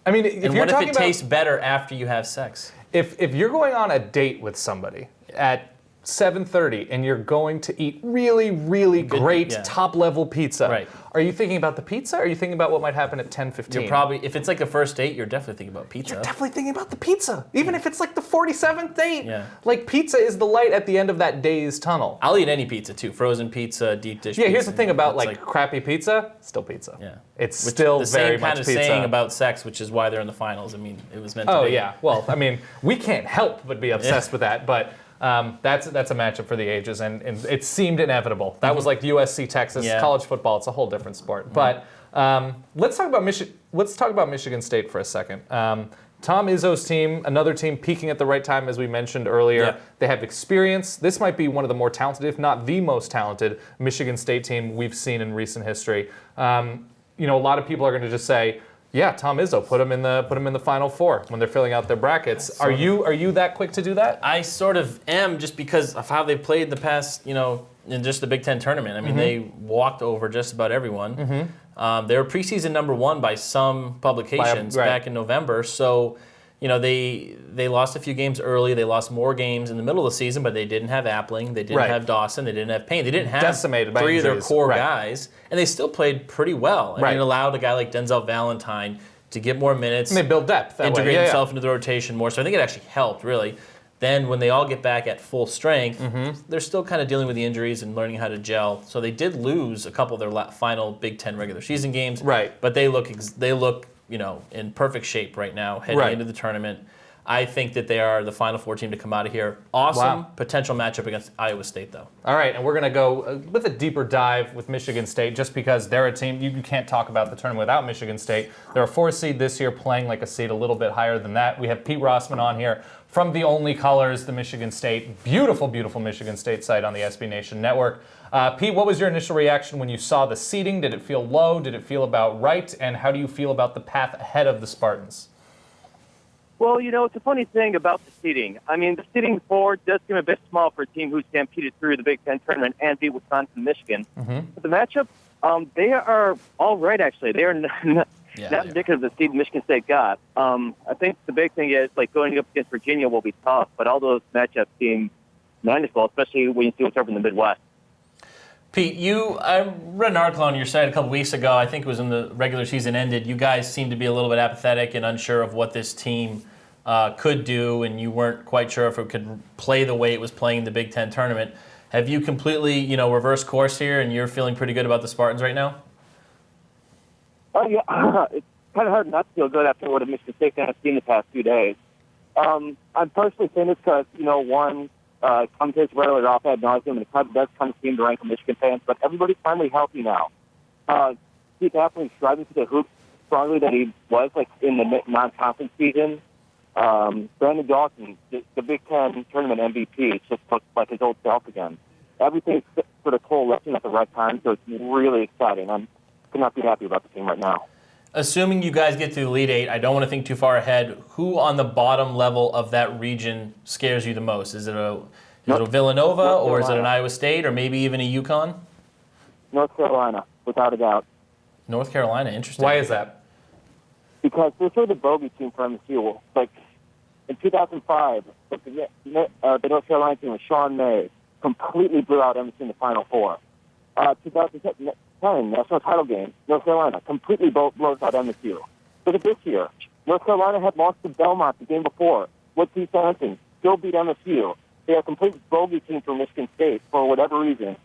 [SPEAKER 1] I mean, if
[SPEAKER 2] and
[SPEAKER 1] you're
[SPEAKER 2] what
[SPEAKER 1] talking
[SPEAKER 2] if it tastes better after you have sex?
[SPEAKER 1] If you're going on a date with somebody at 7:30 and you're going to eat really, really great top-level pizza,
[SPEAKER 2] right.
[SPEAKER 1] Are you thinking about the pizza, or are you thinking about what might happen at 10:15?
[SPEAKER 2] You're probably, if it's like a first date, you're definitely thinking about pizza.
[SPEAKER 1] You're definitely thinking about the pizza, even if it's like the 47th date.
[SPEAKER 2] Yeah.
[SPEAKER 1] Like, pizza is the light at the end of that day's tunnel.
[SPEAKER 2] I'll eat any pizza too, frozen pizza, deep dish pizza.
[SPEAKER 1] Yeah, here's the thing about like crappy pizza, still pizza.
[SPEAKER 2] Yeah.
[SPEAKER 1] It's still
[SPEAKER 2] the
[SPEAKER 1] very
[SPEAKER 2] same kind
[SPEAKER 1] much
[SPEAKER 2] of
[SPEAKER 1] pizza.
[SPEAKER 2] saying about sex, which is why they're in the finals. I mean, it was meant to be.
[SPEAKER 1] Oh yeah, well, I mean, we can't help but be obsessed with that, but that's a matchup for the ages, and it seemed inevitable. That was like USC, Texas, college football. It's a whole different sport. But let's talk about Michigan State for a second. Tom Izzo's team, another team peaking at the right time, as we mentioned earlier.
[SPEAKER 2] Yeah.
[SPEAKER 1] They have experience. This might be one of the more talented, if not the most talented, Michigan State team we've seen in recent history. A lot of people are going to just say, yeah, Tom Izzo, put him in the Final Four when they're filling out their brackets. Are you that quick to do that?
[SPEAKER 2] I sort of am, just because of how they've played the past, in just the Big Ten tournament. I mean, they walked over just about everyone. They were preseason number 1 by some publications back in November. So, they lost a few games early. They lost more games in the middle of the season, but they didn't have Appling. They didn't have Dawson. They didn't have Payne. They didn't have
[SPEAKER 1] decimated by
[SPEAKER 2] 3 of their
[SPEAKER 1] injuries.
[SPEAKER 2] core guys, and they still played pretty well. I mean, it allowed a guy like Denzel Valentine to get more minutes.
[SPEAKER 1] And they build depth.
[SPEAKER 2] Integrate himself into the rotation more. So I think it actually helped, really. Then when they all get back at full strength, they're still kind of dealing with the injuries and learning how to gel. So they did lose a couple of their final Big Ten regular season games.
[SPEAKER 1] Right.
[SPEAKER 2] But they look in perfect shape right now heading into the tournament. I think that they are the Final Four team to come out of here. Awesome potential matchup against Iowa State, though.
[SPEAKER 1] All right, and we're going to go with a deeper dive with Michigan State just because they're a team. You can't talk about the tournament without Michigan State. They're a 4 seed this year, playing like a seed a little bit higher than that. We have Pete Rossman on here from the Only Colors, the Michigan State. Beautiful, beautiful Michigan State site on the SB Nation Network. Pete, what was your initial reaction when you saw the seeding? Did it feel low? Did it feel about right? And how do you feel about the path ahead of the Spartans?
[SPEAKER 11] Well, it's a funny thing about the seeding. I mean, the seeding 4 does seem a bit small for a team who stampeded through the Big Ten tournament and beat Wisconsin and Michigan. But the matchup, they are all right, actually. They are not indicative of the seed Michigan State got. I think the big thing is, going up against Virginia will be tough, but all those matchups seem manageable, especially when you see what's over in the Midwest.
[SPEAKER 2] Pete, I read an article on your site a couple weeks ago. I think it was when the regular season ended. You guys seemed to be a little bit apathetic and unsure of what this team could do, and you weren't quite sure if it could play the way it was playing in the Big Ten tournament. Have you completely, reversed course here, and you're feeling pretty good about the Spartans right now?
[SPEAKER 11] Oh, yeah. It's kind of hard not to feel good after what a Michigan State fan has seen the past 2 days. I'm personally saying this because, one, commentators rarely off ad nauseum, and the club does kind of seem to rankle Michigan fans, but everybody's finally healthy now. Keith Appling striving to the hoop strongly that he was in the non-conference season. Brandon Dawson, the Big Ten tournament MVP, just looks like his old self again. Everything's sort of coalescing at the right time, so it's really exciting. I could not be happy about the team right now.
[SPEAKER 2] Assuming you guys get to the Elite Eight, I don't want to think too far ahead. Who on the bottom level of that region scares you the most? Is it a Villanova, or is it an Iowa State, or maybe even a UConn?
[SPEAKER 11] North Carolina, without a doubt.
[SPEAKER 2] North Carolina, interesting.
[SPEAKER 1] Why is that?
[SPEAKER 11] Because they're sort of the bogey team for MSU. In 2005, the North Carolina team with Sean May completely blew out MSU in the Final Four. 2010 national title game, North Carolina completely blows out MSU. Look at this year. North Carolina had lost to Belmont the game before. What's he saying? Still beat MSU. They are a complete bogey team for Michigan State for whatever reason.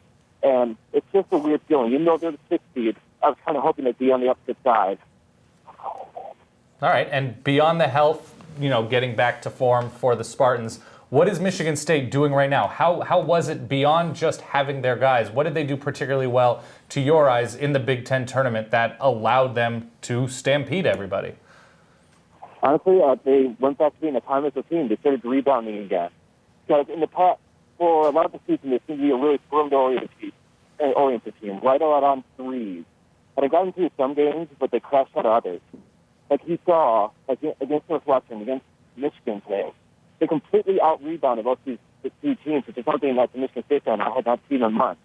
[SPEAKER 11] And it's just a weird feeling. Even though they're the 6th seed, I was kind of hoping they'd be on the upset side.
[SPEAKER 1] All right, and beyond the health, getting back to form for the Spartans, what is Michigan State doing right now? How was it beyond just having their guys? What did they do particularly well, to your eyes, in the Big Ten tournament that allowed them to stampede everybody?
[SPEAKER 11] Honestly, they went back to being a timeless team. They started rebounding again. Because in the past, for a lot of the season, they seemed to be a really perimeter-oriented team, right a lot on threes. And they got into some games, but they crashed out others. Like you saw against Northwestern, against Michigan today, they completely out-rebounded both these two teams, which is something that the Michigan State fan I had not seen in months.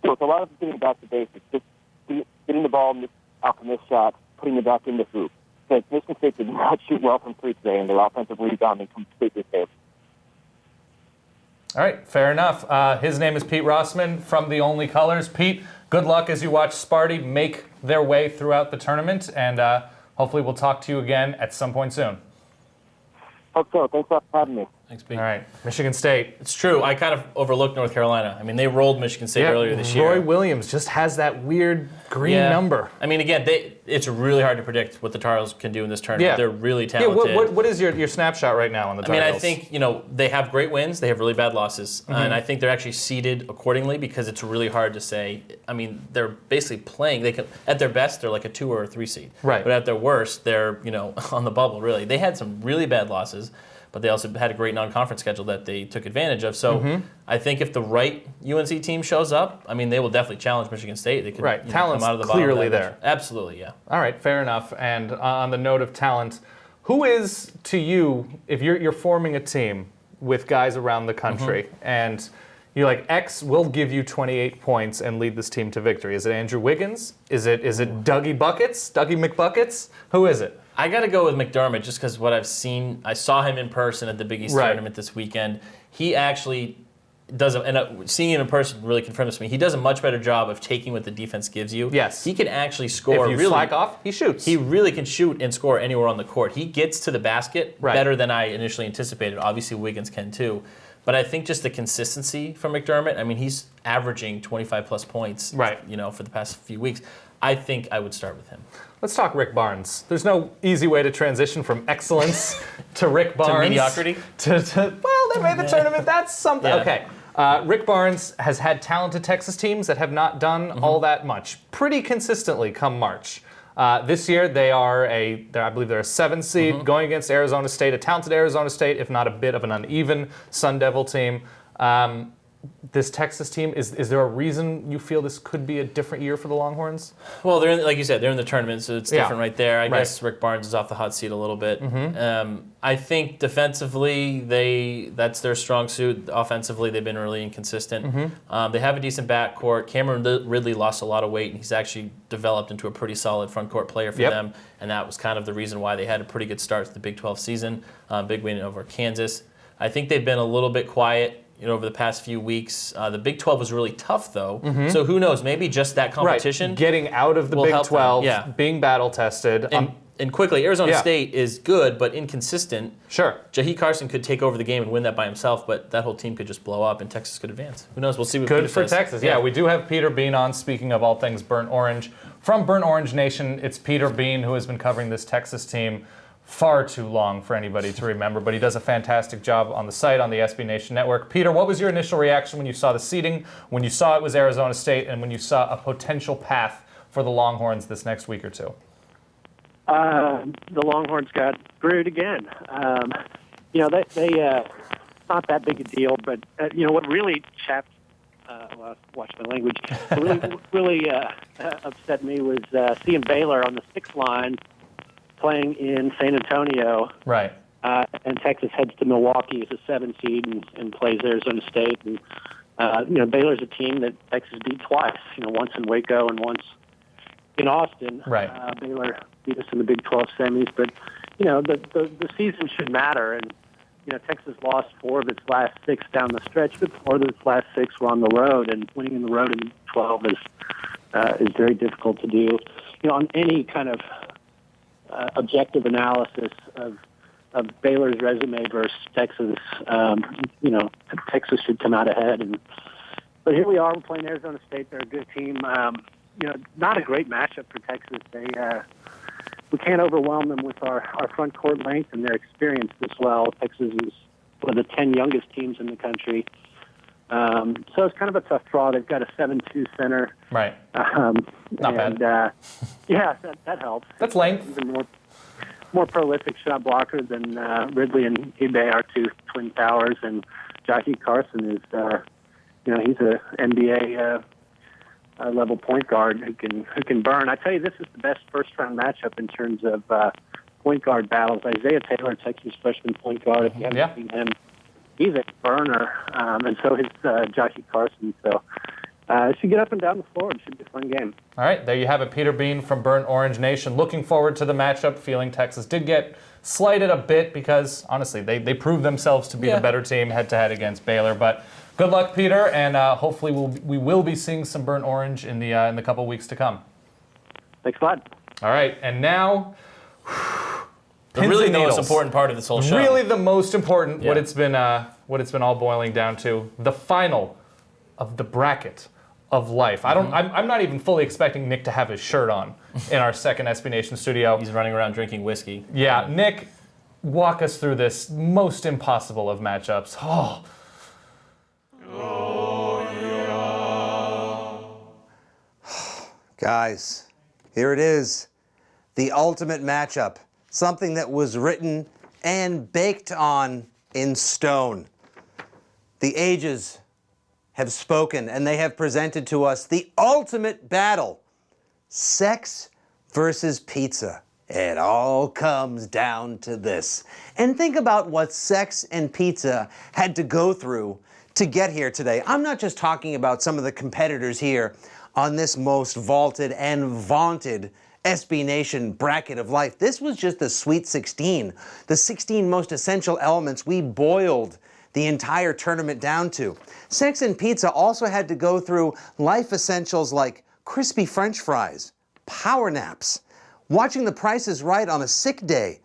[SPEAKER 11] So it's a lot of getting back to basics, just getting the ball out from this shot, putting it back in the hoop. Because Michigan State did not shoot well from three today, and their offensive rebounding completely failed.
[SPEAKER 1] All right, fair enough. His name is Pete Rossman from The Only Colors. Pete, good luck as you watch Sparty make their way throughout the tournament, and hopefully we'll talk to you again at some point soon.
[SPEAKER 11] Hope so. Thanks for having me.
[SPEAKER 2] Thanks, Pete.
[SPEAKER 1] All right, Michigan State.
[SPEAKER 2] It's true. I kind of overlooked North Carolina. I mean, they rolled Michigan State earlier this year.
[SPEAKER 1] Roy Williams just has that weird green number.
[SPEAKER 2] I mean, again, it's really hard to predict what the Tar Heels can do in this tournament.
[SPEAKER 1] Yeah.
[SPEAKER 2] They're really talented.
[SPEAKER 1] Yeah, what is your snapshot right now on the Tar Heels?
[SPEAKER 2] I think, they have great wins. They have really bad losses. Mm-hmm. And I think they're actually seeded accordingly because it's really hard to say. I mean, they're basically playing. At their best, they're like a 2 or a 3 seed.
[SPEAKER 1] Right.
[SPEAKER 2] But at their worst, they're, on the bubble, really. They had some really bad losses, but they also had a great non-conference schedule that they took advantage of. So I think if the right UNC team shows up, I mean, they will definitely challenge Michigan State. They could
[SPEAKER 1] Talent's
[SPEAKER 2] come out of the
[SPEAKER 1] clearly
[SPEAKER 2] bottom
[SPEAKER 1] there.
[SPEAKER 2] Absolutely, yeah.
[SPEAKER 1] All right, fair enough. And on the note of talent, who is, to you, if you're forming a team with guys around the country, and you're like, X will give you 28 points and lead this team to victory? Is it Andrew Wiggins? Is it Dougie Buckets? Dougie McBuckets? Who is it?
[SPEAKER 2] I got to go with McDermott just because what I've seen. I saw him in person at the Big East tournament this weekend. He actually seeing him in person really confirms to me, he does a much better job of taking what the defense gives you.
[SPEAKER 1] Yes.
[SPEAKER 2] He can actually score.
[SPEAKER 1] If you slack off, he shoots.
[SPEAKER 2] He really can shoot and score anywhere on the court. He gets to the basket better than I initially anticipated. Obviously, Wiggins can too. But I think just the consistency from McDermott, I mean, he's averaging 25-plus points for the past few weeks. I think I would start with him.
[SPEAKER 1] Let's talk Rick Barnes. There's no easy way to transition from excellence to Rick Barnes.
[SPEAKER 2] To mediocrity?
[SPEAKER 1] Well, they made the tournament. That's something.
[SPEAKER 2] Yeah.
[SPEAKER 1] Okay. Rick Barnes has had talented Texas teams that have not done all that much pretty consistently come March. This year, I believe they're a 7 seed going against Arizona State, a talented Arizona State, if not a bit of an uneven Sun Devil team. This Texas team, is there a reason you feel this could be a different year for the Longhorns?
[SPEAKER 2] Well, like you said, they're in the tournament, so it's different right there. I guess Rick Barnes is off the hot seat a little bit. I think defensively, that's their strong suit. Offensively, they've been really inconsistent. They have a decent backcourt. Cameron Ridley lost a lot of weight, and he's actually developed into a pretty solid front court player for them, and that was kind of the reason why they had a pretty good start to the Big 12 season. Big win over Kansas. I think they've been a little bit quiet over the past few weeks. The Big 12 was really tough, though. So who knows? Maybe just that competition.
[SPEAKER 1] Getting out of the Big 12, being battle tested.
[SPEAKER 2] And quickly, Arizona State is good, but inconsistent.
[SPEAKER 1] Sure.
[SPEAKER 2] Jahi Carson could take over the game and win that by himself, but that whole team could just blow up, and Texas could advance. Who knows? We'll see what
[SPEAKER 1] Good
[SPEAKER 2] Peter
[SPEAKER 1] for
[SPEAKER 2] says.
[SPEAKER 1] Texas. Yeah, we do have Peter Bean on, speaking of all things Burnt Orange. From Burnt Orange Nation, it's Peter Bean who has been covering this Texas team far too long for anybody to remember, but he does a fantastic job on the site, on the SB Nation Network. Peter, what was your initial reaction when you saw the seeding, when you saw it was Arizona State, and when you saw a potential path for the Longhorns this next week or two?
[SPEAKER 12] The Longhorns got screwed again. They not that big a deal, but what really chapped, watch my language, really upset me was seeing Baylor on the 6th line playing in San Antonio.
[SPEAKER 1] Right.
[SPEAKER 12] And Texas heads to Milwaukee as a 7 seed and plays Arizona State. And, Baylor's a team that Texas beat twice, once in Waco and once in Austin.
[SPEAKER 1] Right.
[SPEAKER 12] Baylor beat us in the Big 12 semis. But, the season should matter. And, Texas lost 4 of its last 6 down the stretch, but 4 of its last 6 were on the road. And winning in the road in the Big 12 is very difficult to do. On any kind of objective analysis of Baylor's resume versus Texas, Texas should come out ahead. But here we are, we're playing Arizona State. They're a good team. Not a great matchup for Texas. We can't overwhelm them with our front court length and their experience as well. Texas is one of the 10 youngest teams in the country. So it's kind of a tough draw. They've got a 7-2 center.
[SPEAKER 1] Right. Not bad.
[SPEAKER 12] That helps.
[SPEAKER 1] That's length.
[SPEAKER 12] Even more prolific shot blocker than Ridley and Ibe, our 2 twin towers, and Jahi Carson is, he's a NBA level point guard who can burn. I tell you, this is the best first round matchup in terms of point guard battles. Isaiah Taylor, Texas freshman point guard. If you haven't seen him, he's a burner, and so is Jahi Carson. So it should get up and down the floor. It should be a fun game.
[SPEAKER 1] All right, there you have it. Peter Bean from Burnt Orange Nation. Looking forward to the matchup, feeling Texas did get slighted a bit because, honestly, they proved themselves to be the better team head-to-head against Baylor. But good luck, Peter, and hopefully we will be seeing some Burnt Orange in the couple weeks to come.
[SPEAKER 12] Thanks a lot.
[SPEAKER 1] All right, and now...
[SPEAKER 2] really the most important part of this whole show.
[SPEAKER 1] Really the most important, what it's been all boiling down to, the final of the bracket of life. I'm not even fully expecting Nick to have his shirt on in our second SB Nation studio.
[SPEAKER 2] He's running around drinking whiskey.
[SPEAKER 1] Yeah, Nick, walk us through this most impossible of matchups.
[SPEAKER 5] Guys, here it is. The ultimate matchup. Something that was written and baked on in stone. The ages have spoken, and they have presented to us the ultimate battle. Sex versus pizza. It all comes down to this. And think about what sex and pizza had to go through to get here today. I'm not just talking about some of the competitors here on this most vaulted and vaunted SB Nation bracket of life. This was just the Sweet 16, the 16 most essential elements. We boiled the entire tournament down to. Sex and Pizza also had to go through life essentials like crispy French fries, power naps, watching The Price is Right on a sick day,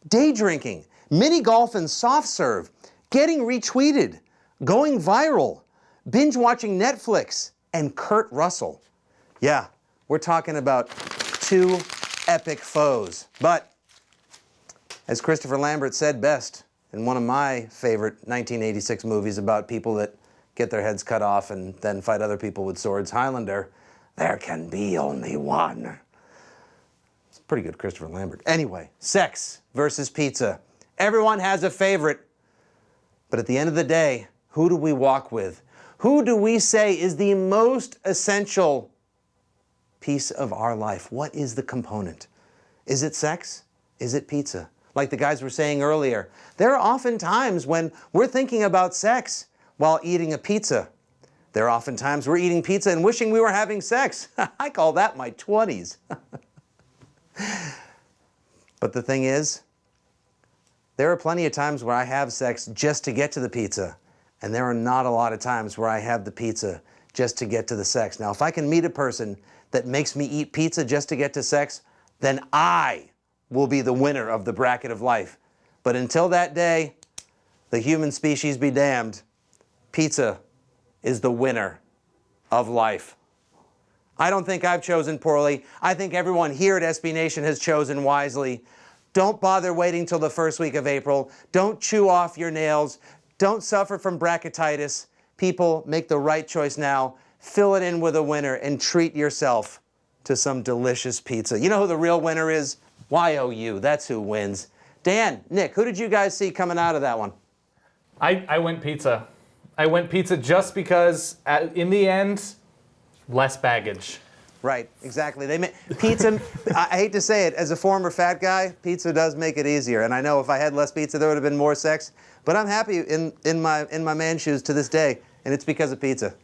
[SPEAKER 5] day drinking, mini golf and soft serve, getting retweeted, going viral, binge watching Netflix, and Kurt Russell. Yeah, we're talking about two epic foes. But as Christopher Lambert said best in one of my favorite 1986 movies about people that get their heads cut off and then fight other people with swords, Highlander, there can be only one. It's pretty good, Christopher Lambert. Anyway, sex versus pizza. Everyone has a favorite. But at the end of the day, who do we walk with? Who do we say is the most essential piece of our life? What is the component? Is it sex? Is it pizza? Like the guys were saying earlier, there are often times when we're thinking about sex while eating a pizza. There are often times we're eating pizza and wishing we were having sex. I call that my 20s. But the thing is, there are plenty of times where I have sex just to get to the pizza, and there are not a lot of times where I have the pizza just to get to the sex. Now, if I can meet a person that makes me eat pizza just to get to sex, then I will be the winner of the bracket of life. But until that day, the human species be damned, pizza is the winner of life. I don't think I've chosen poorly. I think everyone here at SB Nation has chosen wisely. Don't bother waiting till the first week of April. Don't chew off your nails. Don't suffer from bracketitis. People, make the right choice now. Fill it in with a winner and treat yourself to some delicious pizza. You know who the real winner is? YOU. That's who wins. Dan, Nick, who did you guys see coming out of that one?
[SPEAKER 1] I went pizza. I went pizza just because, in the end, less baggage.
[SPEAKER 5] Right, exactly. They make pizza. I hate to say it, as a former fat guy, pizza does make it easier. And I know if I had less pizza, there would have been more sex. But I'm happy in my man shoes to this day, and it's because of pizza.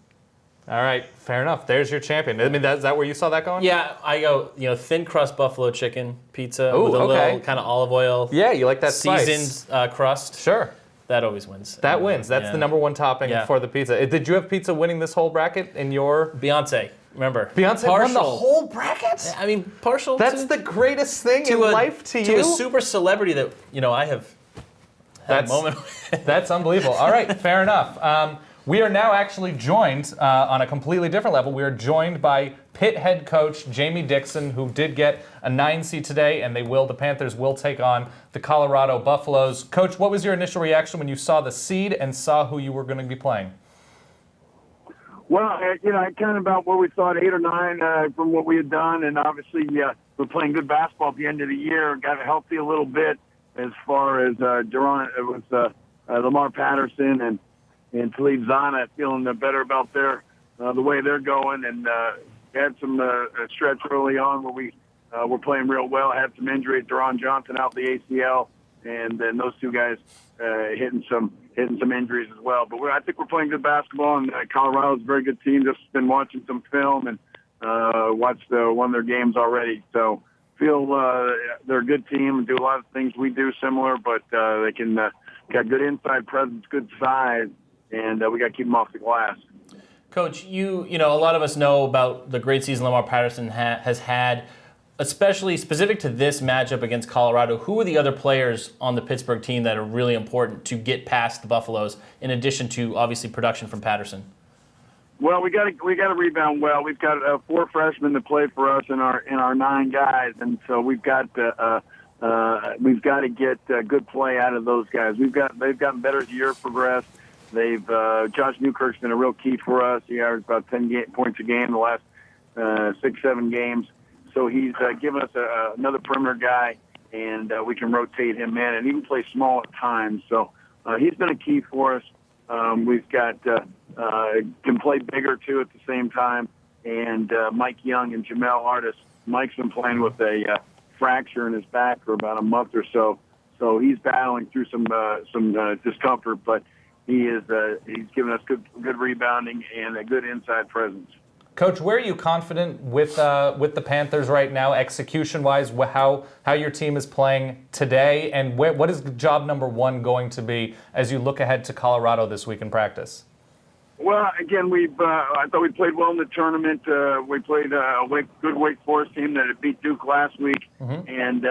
[SPEAKER 1] All right, fair enough. There's your champion. I mean, is that where you saw that going?
[SPEAKER 2] Yeah, I go, thin crust buffalo chicken pizza
[SPEAKER 1] Ooh,
[SPEAKER 2] with a
[SPEAKER 1] okay.
[SPEAKER 2] little kind of olive oil.
[SPEAKER 1] Yeah, you like that
[SPEAKER 2] seasoned crust.
[SPEAKER 1] Sure.
[SPEAKER 2] That always wins.
[SPEAKER 1] That wins. That's the number one topping for the pizza. Did you have pizza winning this whole bracket in your...
[SPEAKER 2] Beyonce. Remember,
[SPEAKER 1] Beyonce won the whole bracket?
[SPEAKER 2] I mean, partial.
[SPEAKER 1] That's the greatest thing in life to you?
[SPEAKER 2] To a super celebrity that, I have had a moment with.
[SPEAKER 1] That's unbelievable. All right, fair enough. We are now actually joined on a completely different level. We are joined by Pitt head coach Jamie Dixon, who did get a 9 seed today, and the Panthers will take on the Colorado Buffaloes. Coach, what was your initial reaction when you saw the seed and saw who you were going to be playing?
[SPEAKER 13] Well, kind of about where we thought 8 or 9 from what we had done, and obviously we're playing good basketball at the end of the year. Got healthy a little bit as far as Durant. It was Lamar Patterson and Talib Zana feeling better about the way they're going, and had some stretch early on where we were playing real well. Had some injuries, Deron Johnson out the ACL, and then those two guys hitting some injuries as well. But I think we're playing good basketball, and Colorado's a very good team. Just been watching some film and watched one of their games already. So feel they're a good team and do a lot of things we do similar, but they can got good inside presence, good size, and we got to keep them off the glass.
[SPEAKER 2] Coach, a lot of us know about the great season Lamar Patterson has had, especially specific to this matchup against Colorado. Who are the other players on the Pittsburgh team that are really important to get past the Buffaloes, in addition to obviously production from Patterson?
[SPEAKER 13] Well, we got to rebound well. We've got 4 freshmen that play for us in our 9 guys, and so we've got to get good play out of those guys. They've gotten better as the year progressed. Josh Newkirk's been a real key for us. He averaged about 10 points a game the last 6-7 games. So he's given us another perimeter guy, and we can rotate him in and even play small at times. So he's been a key for us. We've got can play bigger too at the same time, and Mike Young and Jamel Artis. Mike's been playing with a fracture in his back for about a month or so, so he's battling through some discomfort, but he's given us good rebounding and a good inside presence.
[SPEAKER 1] Coach, where are you confident with the Panthers right now, execution-wise, how your team is playing today, and what is job number one going to be as you look ahead to Colorado this week in practice?
[SPEAKER 13] Well, again, I thought we played well in the tournament. We played a good Wake Forest team that had beat Duke last week and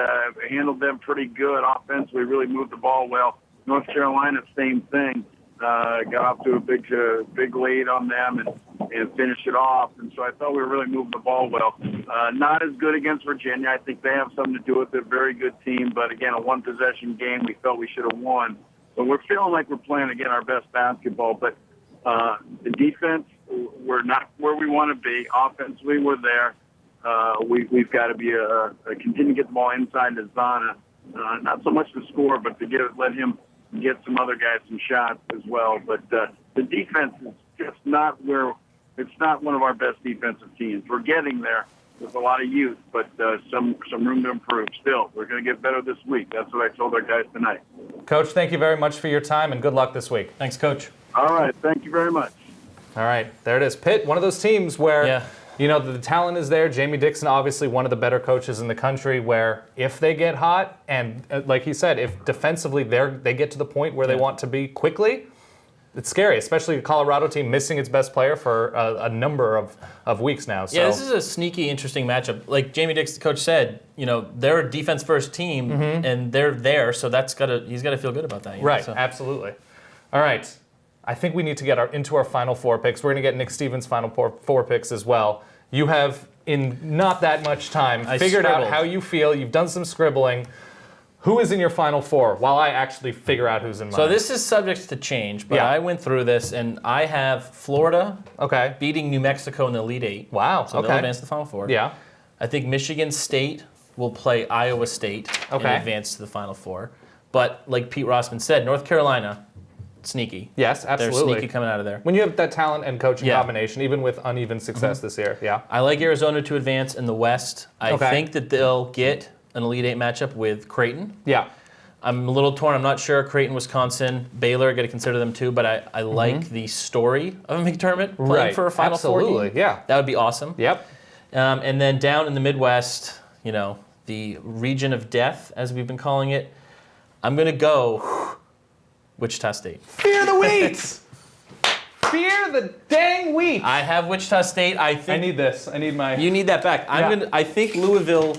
[SPEAKER 13] handled them pretty good. Offensively, really moved the ball well. North Carolina, same thing. Got off to a big lead on them and finished it off. And so I thought we were really moving the ball well. Not as good against Virginia. I think they have something to do with it. Very good team. But, again, a one-possession game we felt we should have won. But we're feeling like we're playing, again, our best basketball. But the defense, we're not where we want to be. Offensively, we're there. We've got to be continue to get the ball inside to Zana. Not so much to score, but to let him get some other guys some shots as well. But the defense is just not it's not one of our best defensive teams. We're getting there with a lot of youth, but some room to improve still. We're going to get better this week. That's what I told our guys tonight.
[SPEAKER 1] Coach, thank you very much for your time, and good luck this week.
[SPEAKER 2] Thanks, Coach.
[SPEAKER 13] All right. Thank you very much.
[SPEAKER 1] All right. There it is. Pitt, one of those teams where, the talent is there. Jamie Dixon, obviously one of the better coaches in the country, where if they get hot and, like he said, if defensively they get to the point where they want to be quickly, it's scary, especially a Colorado team missing its best player for a number of weeks now. So.
[SPEAKER 2] Yeah, this is a sneaky, interesting matchup. Like Jamie Dixon, the coach, said, they're a defense-first team, and they're there, so he's got to feel good about that.
[SPEAKER 1] Right, absolutely. All right. I think we need to get into our final four picks. We're going to get Nick Stevens' final four picks as well. You have, in not that much time, figured out how you feel. You've done some scribbling. Who is in your final four while I actually figure out who's in mine?
[SPEAKER 2] So this is subject to change, but I went through this, and I have Florida beating New Mexico in the Elite Eight.
[SPEAKER 1] Wow,
[SPEAKER 2] so they'll advance to the Final Four.
[SPEAKER 1] Yeah.
[SPEAKER 2] I think Michigan State will play Iowa State and advance to the Final Four. But like Pete Rossman said, North Carolina, sneaky.
[SPEAKER 1] Yes, absolutely.
[SPEAKER 2] They're sneaky coming out of there.
[SPEAKER 1] When you have that talent and coaching combination, even with uneven success this year,
[SPEAKER 2] I like Arizona to advance in the West. I think that they'll get an Elite Eight matchup with Creighton.
[SPEAKER 1] Yeah.
[SPEAKER 2] I'm a little torn. I'm not sure. Creighton, Wisconsin, Baylor, got to consider them too, but I like the story of a McDermott playing for a Final Four team.
[SPEAKER 1] Absolutely, yeah.
[SPEAKER 2] That would be awesome.
[SPEAKER 1] Yep.
[SPEAKER 2] And then down in the Midwest, the region of death, as we've been calling it, I'm going to go Wichita State.
[SPEAKER 1] Fear the wheat! Fear the dang wheat!
[SPEAKER 2] I have Wichita State. I
[SPEAKER 1] need this. I need my...
[SPEAKER 2] You need that back. I think Louisville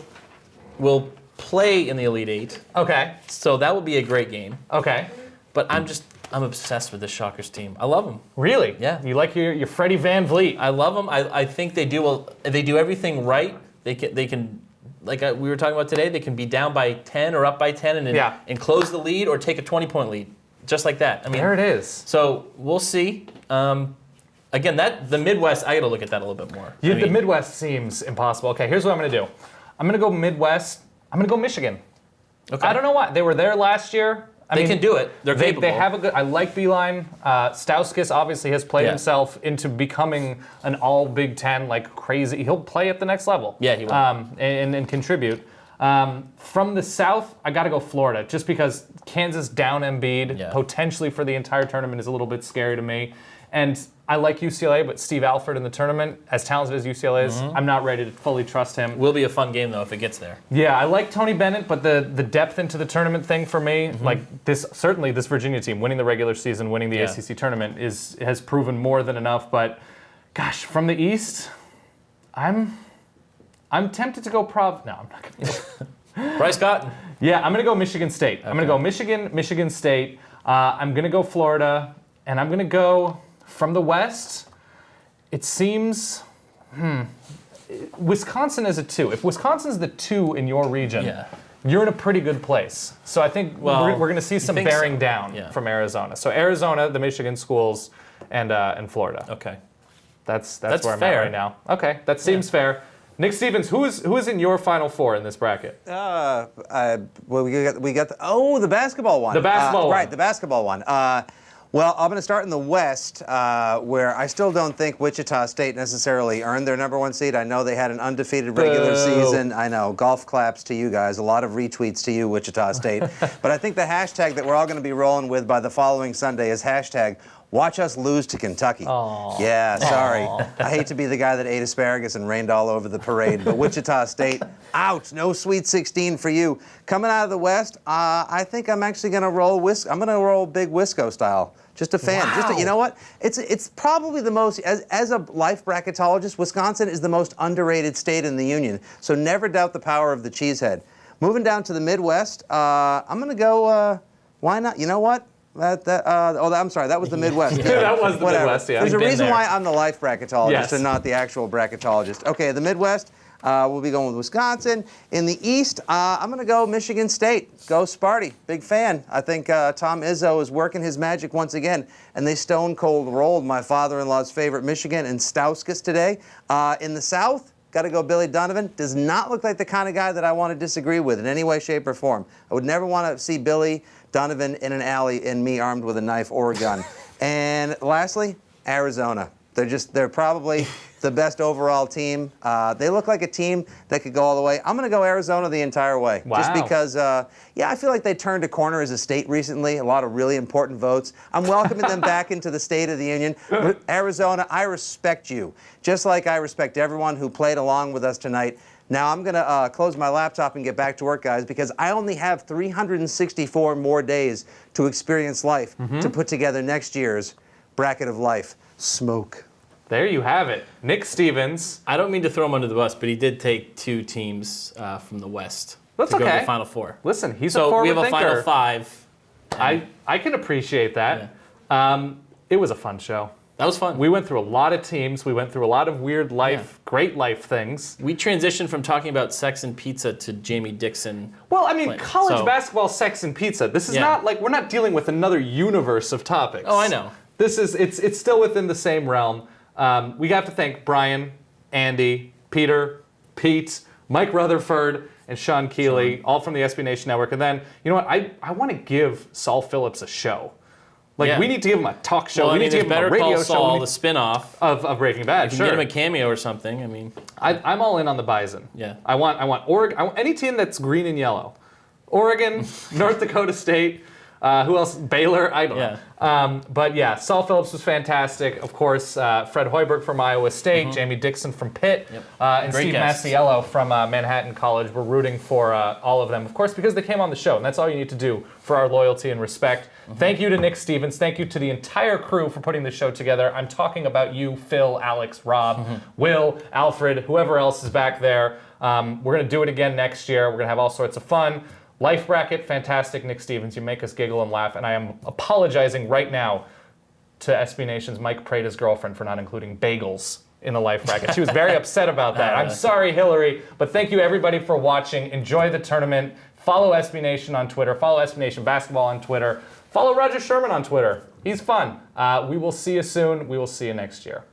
[SPEAKER 2] will play in the Elite Eight.
[SPEAKER 1] Okay.
[SPEAKER 2] So that will be a great game.
[SPEAKER 1] Okay.
[SPEAKER 2] But I'm obsessed with the Shockers team. I love them.
[SPEAKER 1] Really?
[SPEAKER 2] Yeah.
[SPEAKER 1] You like your Freddie Van Vliet?
[SPEAKER 2] I love them. I think they do everything right. They can like we were talking about today, they can be down by 10 or up by 10 and close the lead or take a 20-point lead. Just like that. I mean,
[SPEAKER 1] there it is.
[SPEAKER 2] So we'll see. Again, the Midwest, I got to look at that a little bit more.
[SPEAKER 1] The Midwest seems impossible. Okay, here's what I'm going to do. I'm going to go Midwest. I'm going to go Michigan. Okay. I don't know why. They were there last year.
[SPEAKER 2] They can do it. They're capable.
[SPEAKER 1] They have a good. I like Beeline. Stauskas obviously has played himself into becoming an all Big Ten like crazy. He'll play at the next level.
[SPEAKER 2] Yeah, he will.
[SPEAKER 1] And contribute. From the South, I got to go Florida, just because Kansas down Embiid potentially for the entire tournament is a little bit scary to me. And I like UCLA, but Steve Alford in the tournament, as talented as UCLA is, I'm not ready to fully trust him.
[SPEAKER 2] Will be a fun game, though, if it gets there.
[SPEAKER 1] Yeah, I like Tony Bennett, but the depth into the tournament thing for me, like this Virginia team, winning the regular season, winning the ACC tournament, has proven more than enough. But, gosh, from the East, I'm tempted to go No, I'm not going to.
[SPEAKER 2] Bryce Cotton.
[SPEAKER 1] Yeah, I'm going to go Michigan State. Okay. I'm going to go Michigan State. I'm going to go Florida, and I'm going to go from the West. It seems, Wisconsin is a 2. If Wisconsin's the 2 in your region, you're in a pretty good place. So I think we're going to see some bearing down from Arizona. So Arizona, the Michigan schools, and Florida.
[SPEAKER 2] Okay.
[SPEAKER 1] That's where I'm at right now. Okay, that seems fair. Nick Stevens, who is in your Final Four in this bracket?
[SPEAKER 5] Well, we got the basketball one.
[SPEAKER 1] The basketball one.
[SPEAKER 5] Right, the basketball one. Well, I'm going to start in the West, where I still don't think Wichita State necessarily earned their number 1 seed. I know they had an undefeated regular season. I know, golf claps to you guys. A lot of retweets to you, Wichita State. But I think the hashtag that we're all going to be rolling with by the following Sunday is hashtag watch us lose to Kentucky.
[SPEAKER 1] Aww.
[SPEAKER 5] Yeah, sorry. I hate to be the guy that ate asparagus and rained all over the parade, but Wichita State, ouch, no Sweet 16 for you. Coming out of the West, I think I'm actually going to roll I'm going to roll big Wisco style. Just a fan.
[SPEAKER 1] Wow.
[SPEAKER 5] You know what? It's probably the most, as a life bracketologist, Wisconsin is the most underrated state in the union. So never doubt the power of the cheesehead. Moving down to the Midwest, I'm going to go, why not? You know what? I'm sorry, that was the Midwest.
[SPEAKER 1] Yeah, that was the Midwest, yeah.
[SPEAKER 5] There's a reason
[SPEAKER 1] there.
[SPEAKER 5] why I'm the life bracketologist
[SPEAKER 1] Yes.
[SPEAKER 5] and not the actual bracketologist. Okay, the Midwest, we'll be going with Wisconsin. In the East, I'm going to go Michigan State. Go Sparty. Big fan. I think Tom Izzo is working his magic once again, and they stone cold rolled my father-in-law's favorite Michigan and Stauskas today. In the South, got to go Billy Donovan. Does not look like the kind of guy that I want to disagree with in any way, shape, or form. I would never want to see Billy Donovan in an alley and me armed with a knife or a gun. And lastly, Arizona. They're probably the best overall team. They look like a team that could go all the way. I'm going to go Arizona the entire way.
[SPEAKER 1] Wow.
[SPEAKER 5] Just because, I feel like they turned a corner as a state recently. A lot of really important votes. I'm welcoming them back into the State of the Union. Arizona, I respect you. Just like I respect everyone who played along with us tonight. Now I'm going to close my laptop and get back to work, guys, because I only have 364 more days to experience life to put together next year's Bracket of Life. Smoke.
[SPEAKER 1] There you have it. Nick Stevens.
[SPEAKER 2] I don't mean to throw him under the bus, but he did take 2 teams from the West
[SPEAKER 1] That's
[SPEAKER 2] to go to
[SPEAKER 1] okay.
[SPEAKER 2] the Final Four.
[SPEAKER 1] Listen, he's
[SPEAKER 2] so
[SPEAKER 1] a forward
[SPEAKER 2] we have a
[SPEAKER 1] thinker.
[SPEAKER 2] Final 5.
[SPEAKER 1] I can appreciate that. Yeah. It was a fun show.
[SPEAKER 2] That was fun.
[SPEAKER 1] We went through a lot of teams. We went through a lot of weird life, great life things.
[SPEAKER 2] We transitioned from talking about sex and pizza to Jamie Dixon.
[SPEAKER 1] Well, I mean, college basketball, sex, and pizza. This is not like, we're not dealing with another universe of topics.
[SPEAKER 2] Oh, I know.
[SPEAKER 1] This is, it's still within the same realm. We have to thank Brian, Andy, Peter, Pete, Mike Rutherford, and Sean Keeley, all from the SB Nation Network. And then, you know what? I want to give Saul Phillips a show. Like, we need to give him a talk show.
[SPEAKER 2] Well,
[SPEAKER 1] we need to give him a radio show.
[SPEAKER 2] Saul, the spin-off
[SPEAKER 1] of Breaking Bad.
[SPEAKER 2] You can get him a cameo or something. I mean,
[SPEAKER 1] I'm all in on the Bison.
[SPEAKER 2] Yeah.
[SPEAKER 1] I want Oregon. I want any team that's green and yellow. Oregon, North Dakota State. Who else? Baylor? I don't know. But yeah, Saul Phillips was fantastic. Of course, Fred Hoiberg from Iowa State, Jamie Dixon from Pitt, and
[SPEAKER 2] Great
[SPEAKER 1] Steve
[SPEAKER 2] guest.
[SPEAKER 1] Masiello from Manhattan College. We're rooting for all of them, of course, because they came on the show, and that's all you need to do for our loyalty and respect. Thank you to Nick Stevens. Thank you to the entire crew for putting this show together. I'm talking about you, Phil, Alex, Rob, Will, Alfred, whoever else is back there. We're going to do it again next year. We're going to have all sorts of fun. Life Bracket, fantastic, Nick Stevens. You make us giggle and laugh, and I am apologizing right now to SB Nation's Mike Prada's girlfriend for not including bagels in the Life Bracket. She was very upset about that. I'm sorry, Hillary, but thank you everybody for watching. Enjoy the tournament. Follow SB Nation on Twitter. Follow SB Nation Basketball on Twitter. Follow Roger Sherman on Twitter. He's fun. We will see you soon. We will see you next year.